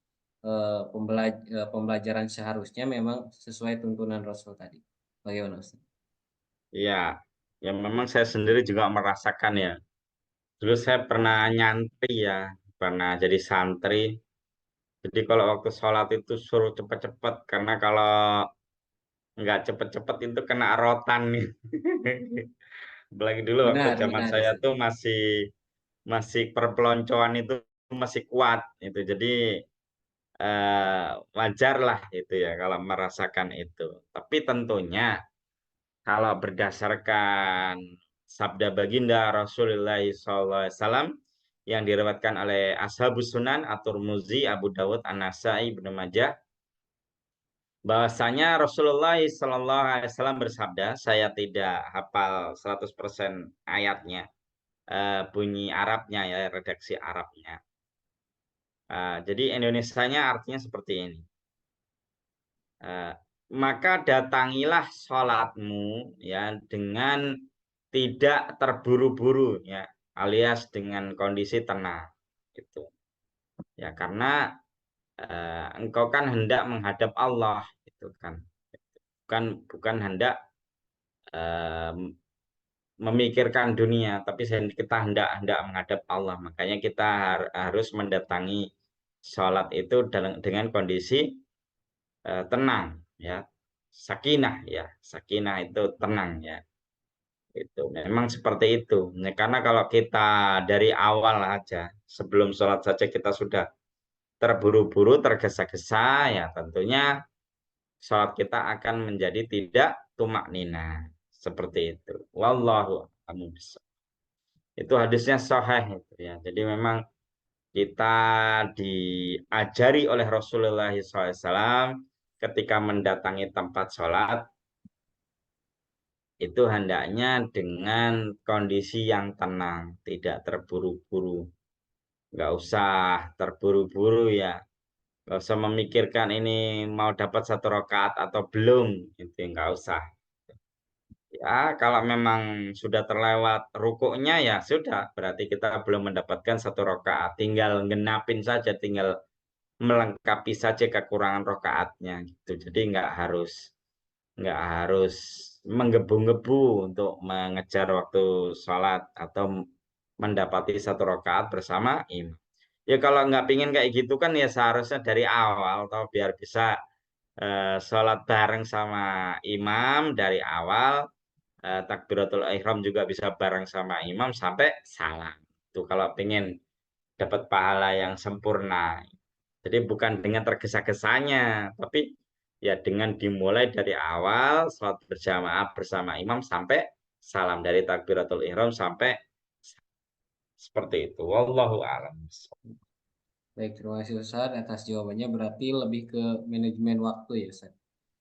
Speaker 1: pembelajaran seharusnya memang sesuai tuntunan Rasul tadi? Bagaimana, Ustaz?
Speaker 2: Ya, ya memang saya sendiri juga merasakan ya. Dulu saya pernah nyantri ya, pernah jadi santri. Jadi kalau waktu sholat itu suruh cepet-cepet, karena kalau nggak cepet-cepet itu kena rotan nih. Apalagi dulu waktu
Speaker 1: Benar,
Speaker 2: zaman
Speaker 1: benar,
Speaker 2: saya
Speaker 1: Ustaz.
Speaker 2: tuh masih masih perpeloncoan itu masih kuat itu. Jadi wajar lah itu ya kalau merasakan itu. Tapi tentunya kalau berdasarkan sabda baginda Rasulullah SAW yang diriwayatkan oleh Ashabus Sunan, At-Tirmidzi, Abu Dawud, An-Nasai, Ibnu Majah, bahwasanya Rasulullah SAW bersabda, saya tidak hafal 100% ayatnya, bunyi Arabnya ya, redaksi Arabnya. Jadi Indonesianya artinya seperti ini. Eh, Maka datangilah sholatmu ya dengan tidak terburu-buru ya, alias dengan kondisi tenang gitu. Ya karena engkau kan hendak menghadap Allah gitu kan. Bukan bukan hendak eh, memikirkan dunia, tapi kita hendak hendak menghadap Allah. Makanya kita harus mendatangi sholat itu dengan kondisi tenang ya, sakinah ya, sakinah itu tenang ya, itu memang seperti itu. Nah, karena kalau kita dari awal aja sebelum sholat saja kita sudah terburu-buru tergesa-gesa ya tentunya sholat kita akan menjadi tidak tumak nina seperti itu. Wallahu a'lam bishawab. Itu hadisnya sahih itu ya. Jadi memang kita diajari oleh Rasulullah SAW ketika mendatangi tempat sholat itu hendaknya dengan kondisi yang tenang, tidak terburu-buru. Nggak usah terburu-buru ya. Nggak usah memikirkan ini mau dapat 1 rakaat atau belum. Itu nggak usah. Ya, kalau memang sudah terlewat rukuknya ya sudah. Berarti kita belum mendapatkan 1 rakaat. Tinggal genapin saja, tinggal melengkapi saja kekurangan rakaatnya gitu. Jadi nggak harus menggebu-gebu untuk mengejar waktu sholat atau mendapati 1 rakaat bersama imam. Ya kalau nggak pingin kayak gitu kan ya seharusnya dari awal atau biar bisa sholat bareng sama imam dari awal, takbiratul ihram juga bisa bareng sama imam sampai salam. Itu kalau pengen dapat pahala yang sempurna. Jadi bukan dengan tergesa-gesanya, tapi ya dengan dimulai dari awal sholat berjamaah bersama imam sampai salam dari takbiratul ihram sampai seperti itu. Wallahu a'lam.
Speaker 1: Baik, terima kasih Ustaz atas jawabannya. Berarti lebih ke manajemen waktu ya, Ustaz.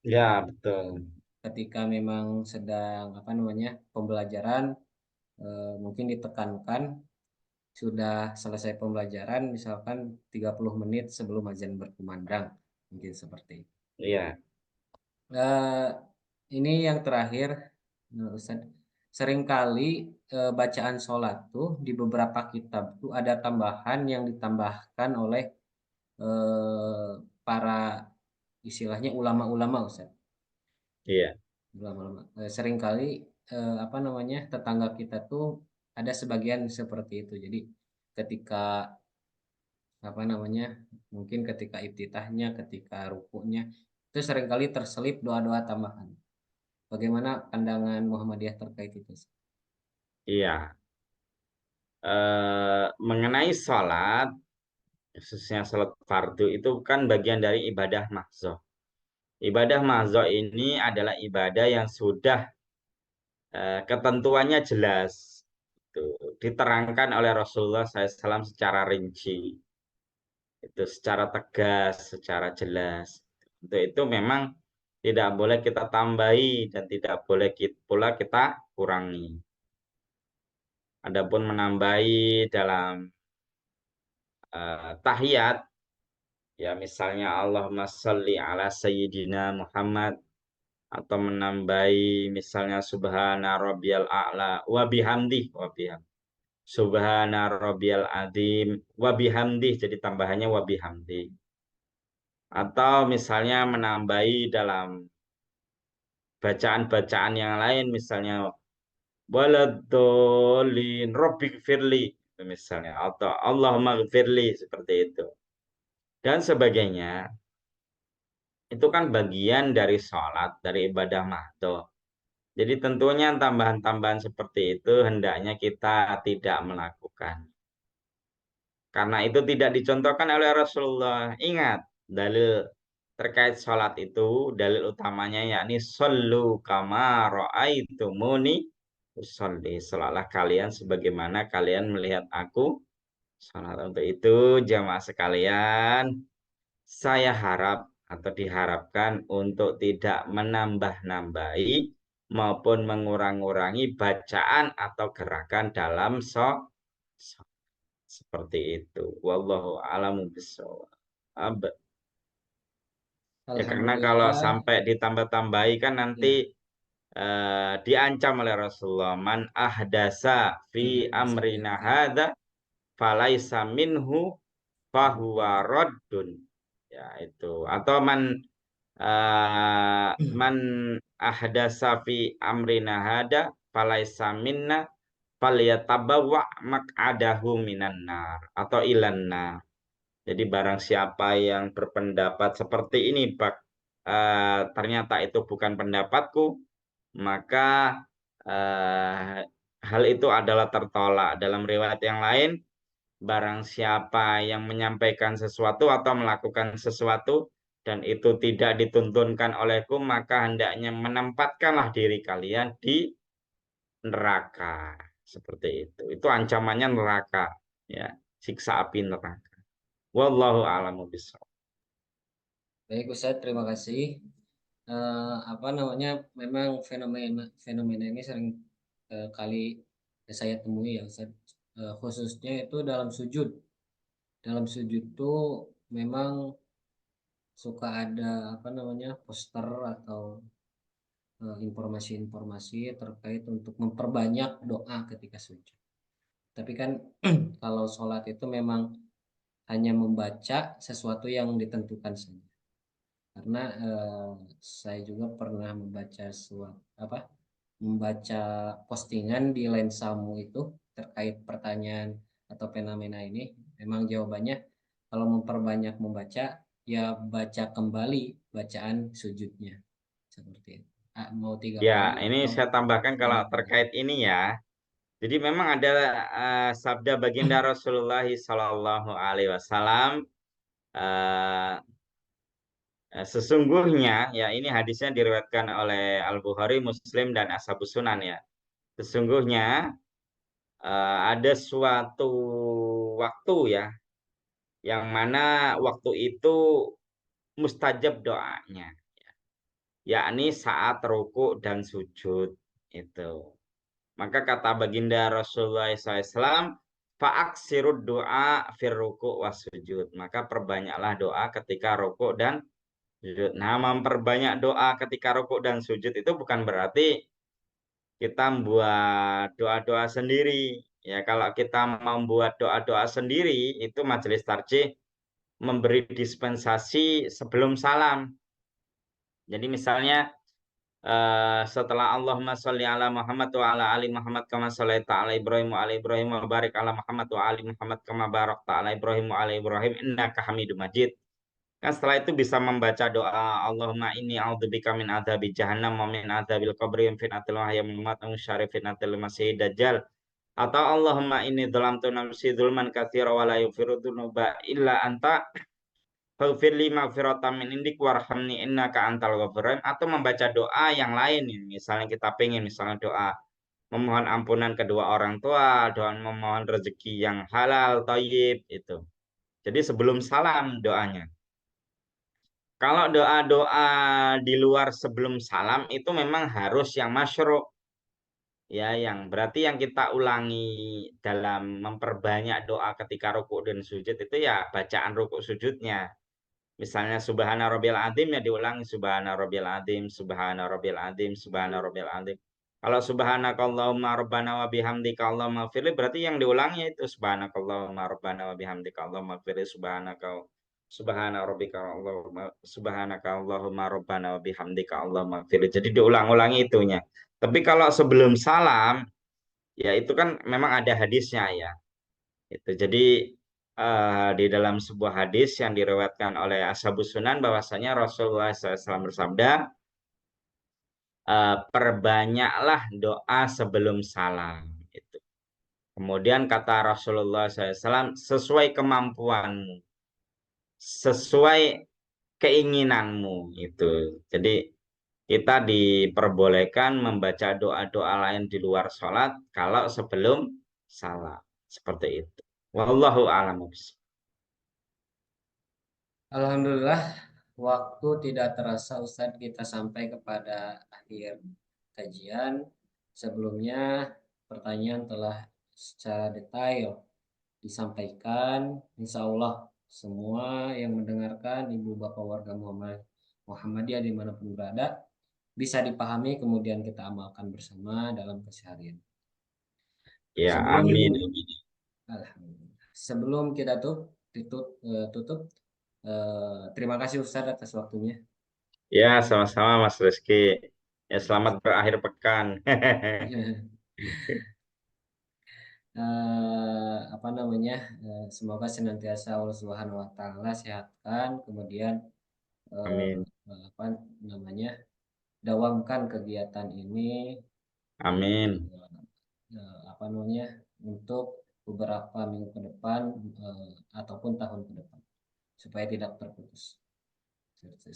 Speaker 2: Ya, betul.
Speaker 1: Ketika memang sedang apa namanya pembelajaran mungkin ditekankan sudah selesai pembelajaran misalkan 30 menit sebelum azan berkumandang, mungkin seperti itu.
Speaker 2: Iya,
Speaker 1: Eh, ini yang terakhir, Ustaz. Seringkali bacaan sholat tuh di beberapa kitab tuh ada tambahan yang ditambahkan oleh eh, para istilahnya ulama-ulama, Ustaz.
Speaker 2: iya,
Speaker 1: Ulama-ulama. Seringkali apa namanya tetangga kita tuh ada sebagian seperti itu. Jadi ketika apa namanya mungkin ketika iftitahnya, ketika rukuknya itu seringkali terselip doa-doa tambahan. Bagaimana pandangan Muhammadiyah terkait itu?
Speaker 2: iya. Mengenai sholat, khususnya sholat fardu itu kan bagian dari ibadah mahdoh. Ibadah mahdoh ini adalah ibadah yang sudah ketentuannya jelas. Itu diterangkan oleh Rasulullah SAW secara rinci. Itu secara tegas, secara jelas. Untuk itu memang tidak boleh kita tambahi dan tidak boleh pula kita kurangi. Adapun menambahi dalam tahiyat, ya misalnya Allahumma sholli ala Sayyidina Muhammad, atau menambahi misalnya subhana rabbiyal a'la wa bihamdi, subhana rabbiyal azim wa bihamdi, jadi tambahannya wa bihamdi. Atau misalnya menambahi dalam bacaan-bacaan yang lain, misalnya waladolin robbik firli misalnya, atau Allahumma gfirli, seperti itu dan sebagainya. Itu kan bagian dari sholat, dari ibadah mahdoh. Jadi tentunya tambahan-tambahan seperti itu hendaknya kita tidak melakukan. Karena itu tidak dicontohkan oleh Rasulullah. Ingat, dalil terkait sholat itu, dalil utamanya yakni sallu kama ra'aitumuni usolli. Sholatlah kalian sebagaimana kalian melihat aku sholat. Untuk itu jamaah sekalian, saya harap atau diharapkan untuk tidak menambah-nambahi maupun mengurang-urangi bacaan atau gerakan dalam seperti itu. Wallahu a'lamu bishawab. Ya karena kalau
Speaker 1: Alhamdulillah,
Speaker 2: sampai ditambah-tambahi kan nanti
Speaker 1: ya.
Speaker 2: diancam oleh Rasulullah, man ahdasa fi
Speaker 1: Bisa
Speaker 2: amrina
Speaker 1: jadi.
Speaker 2: hadza falaisa minhu fahuwa raddun. Ya itu, atau man ahdasa fi amrina hada falaisa minna falyatabawwa maq'adahu minan nar atau ilan nar. Jadi barang siapa yang berpendapat seperti ini, ternyata itu bukan pendapatku, maka eh, hal itu adalah tertolak. Dalam riwayat yang lain, barang siapa yang menyampaikan sesuatu atau melakukan sesuatu dan itu tidak dituntunkan olehku, maka hendaknya menempatkanlah diri kalian di neraka. Seperti itu. Itu ancamannya neraka, ya, siksa api neraka. Wallahu a'lamu bishawab.
Speaker 1: Baik Ustaz, terima kasih. Apa namanya? Memang fenomena fenomena ini sering kali saya temui ya Ustaz. Khususnya itu dalam sujud. Dalam sujud tuh memang suka ada apa namanya? Poster atau informasi-informasi terkait untuk memperbanyak doa ketika sujud. Tapi kan kalau sholat itu memang hanya membaca sesuatu yang ditentukan saja. Karena saya juga pernah membaca membaca postingan di Lensamu itu terkait pertanyaan atau fenomena ini. Memang jawabannya kalau memperbanyak membaca ya baca kembali bacaan sujudnya seperti itu. Mau tiga
Speaker 2: Ya,
Speaker 1: kali
Speaker 2: ini
Speaker 1: atau
Speaker 2: saya tambahkan kalau
Speaker 1: hanya dua.
Speaker 2: terkait ini ya. Jadi memang ada sabda baginda Rasulullah Sallallahu Alaihi Wasallam, eh, sesungguhnya ya ini hadisnya diriwayatkan oleh Al Bukhari, Muslim dan Ashabus Sunan ya. Sesungguhnya ada suatu waktu ya, yang mana waktu itu mustajab doanya, yakni saat ruku dan sujud itu. Maka kata baginda Rasulullah SAW, fa'aksirud doa fir ruku' was sujud. Maka perbanyaklah doa ketika rukuk dan sujud. Nah, memperbanyak doa ketika rukuk dan sujud itu bukan berarti kita membuat doa-doa sendiri. Ya, kalau kita membuat doa-doa sendiri, itu majelis tarjih memberi dispensasi sebelum salam. Jadi misalnya setelah Allahumma sholli ala Muhammad wa ala ali Muhammad kama shallaita ala Ibrahim wa ala Ibrahim wa barik ala Muhammad wa ali Muhammad kama barakta ala Ibrahim wa ala Ibrahim innaka Hamidum Majid. Kan setelah itu bisa membaca doa Allahumma inni a'udzubika min adzabi jahannam wa min adzabil qabri wa min fitnatil mahya wal mamat wa min syarri fitnatil masiihid dajjal. Atau Allahumma inni dzalamtu nafsi dzulman katsira wa la yaghfiru dzunuba illa anta faghfirli maghfiratan min indik warhamni innaka antal ghafurur rahim. Atau membaca doa yang lain, misalnya kita pengen misalnya doa memohon ampunan kedua orang tua, doa memohon rezeki yang halal thayyib itu. Jadi sebelum salam doanya. Kalau doa-doa di luar sebelum salam itu memang harus yang masyru', ya, yang berarti yang kita ulangi dalam memperbanyak doa ketika rukuk dan sujud itu ya bacaan rukuk sujudnya. Misalnya subhana rabbil azim ya diulangi subhana rabbil azim, subhana rabbil azim, subhana rabbil azim. Kalau subhanakallahumma rabbana wa bihamdika allahumma firli berarti yang diulangi itu subhanakallahumma rabbana wa bihamdika allahumma firli subhanaka subhana rabbika allahumma subhanaka allahumma rabbana wa bihamdika allahumma firli. Jadi diulang-ulangi itunya. Tapi kalau sebelum salam ya itu kan memang ada hadisnya ya. Itu jadi di dalam sebuah hadis yang diriwayatkan oleh Ashabus Sunan bahwasanya Rasulullah SAW bersabda, perbanyaklah doa sebelum salam. Itu. Kemudian kata Rasulullah SAW, sesuai kemampuanmu, sesuai keinginanmu. Itu. Jadi kita diperbolehkan membaca doa-doa lain di luar sholat kalau sebelum salam. Seperti itu. Wallahu a'lam bishawab.
Speaker 1: Alhamdulillah, waktu tidak terasa Ustadz kita sampai kepada akhir kajian. Sebelumnya pertanyaan telah secara detail disampaikan. Insya Allah semua yang mendengarkan ibu bapak warga Muhammadiyah dimanapun berada bisa dipahami kemudian kita amalkan bersama dalam keseharian.
Speaker 2: Ya,
Speaker 1: Sebelum
Speaker 2: amin, amin.
Speaker 1: Alhamdulillah. Sebelum kita tutup, terima kasih Ustadz atas waktunya.
Speaker 2: Ya, sama-sama Mas Rizky. Ya, selamat berakhir pekan.
Speaker 1: Apa namanya? Semoga senantiasa Allah Subhanahu Wa Taala sehatkan, kemudian eh,
Speaker 2: Amin.
Speaker 1: apa namanya? Dawamkan kegiatan ini,
Speaker 2: Amin.
Speaker 1: apa namanya? Untuk beberapa minggu ke depan ataupun tahun ke depan supaya tidak terputus.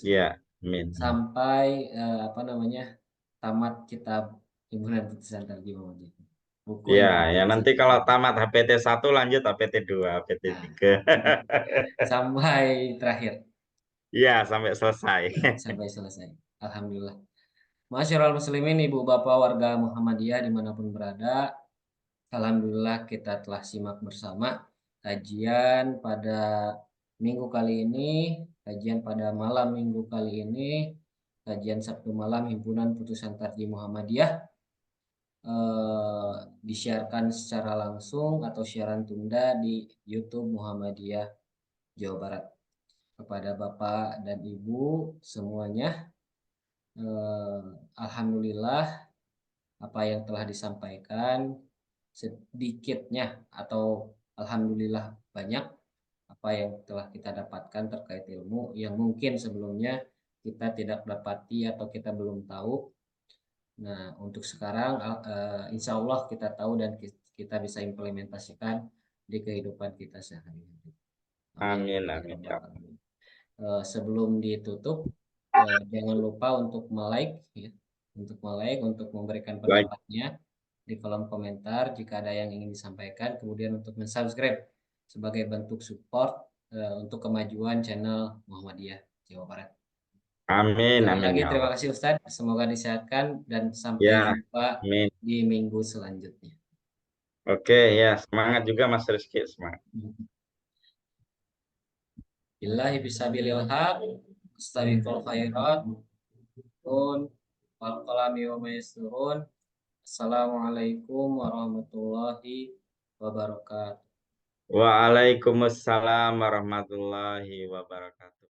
Speaker 2: Ya, amin.
Speaker 1: Sampai apa namanya tamat kitab himpunan putusan terjemah buku
Speaker 2: Ya,
Speaker 1: himpunan
Speaker 2: ya
Speaker 1: putusan
Speaker 2: nanti kalau
Speaker 1: terjemah.
Speaker 2: tamat HPT 1 lanjut HPT 2,
Speaker 1: Nah,
Speaker 2: HPT 3.
Speaker 1: sampai terakhir
Speaker 2: Ya, sampai selesai.
Speaker 1: sampai selesai. Alhamdulillah. Masyarul muslimin, ibu bapak warga Muhammadiyah dimanapun berada, alhamdulillah kita telah simak bersama kajian pada minggu kali ini, kajian pada malam minggu kali ini, kajian Sabtu malam himpunan putusan tarjih Muhammadiyah, disiarkan secara langsung atau siaran tunda di YouTube Muhammadiyah Jawa Barat. Kepada Bapak dan Ibu semuanya, alhamdulillah apa yang telah disampaikan sedikitnya atau alhamdulillah banyak apa yang telah kita dapatkan terkait ilmu yang mungkin sebelumnya kita tidak dapati atau kita belum tahu. Nah, untuk sekarang insya Allah kita tahu dan kita bisa implementasikan di kehidupan kita sehari-hari. Amin.
Speaker 2: Amin,
Speaker 1: Ya
Speaker 2: amin.
Speaker 1: Rabbal
Speaker 2: Ya.
Speaker 1: Alamin. Sebelum ditutup, jangan lupa untuk like, ya, untuk memberikan
Speaker 2: Baik.
Speaker 1: pendapatnya di kolom komentar jika ada yang ingin disampaikan, kemudian untuk mensubscribe sebagai bentuk support untuk kemajuan channel Muhammadiyah Jawa Barat.
Speaker 2: Amin,
Speaker 1: Sekali
Speaker 2: amin
Speaker 1: lagi
Speaker 2: ya
Speaker 1: terima
Speaker 2: Allah.
Speaker 1: kasih Ustadz, semoga disehatkan dan sampai
Speaker 2: Ya,
Speaker 1: jumpa
Speaker 2: amin.
Speaker 1: di minggu selanjutnya.
Speaker 2: Oke, ya, semangat juga Mas Rizky, semangat.
Speaker 1: Billahi bisabilil haq, astaghfirul khairat, kun, wal qalami wa ma yasturun. Assalamualaikum warahmatullahi wabarakatuh.
Speaker 2: Waalaikumsalam warahmatullahi wabarakatuh.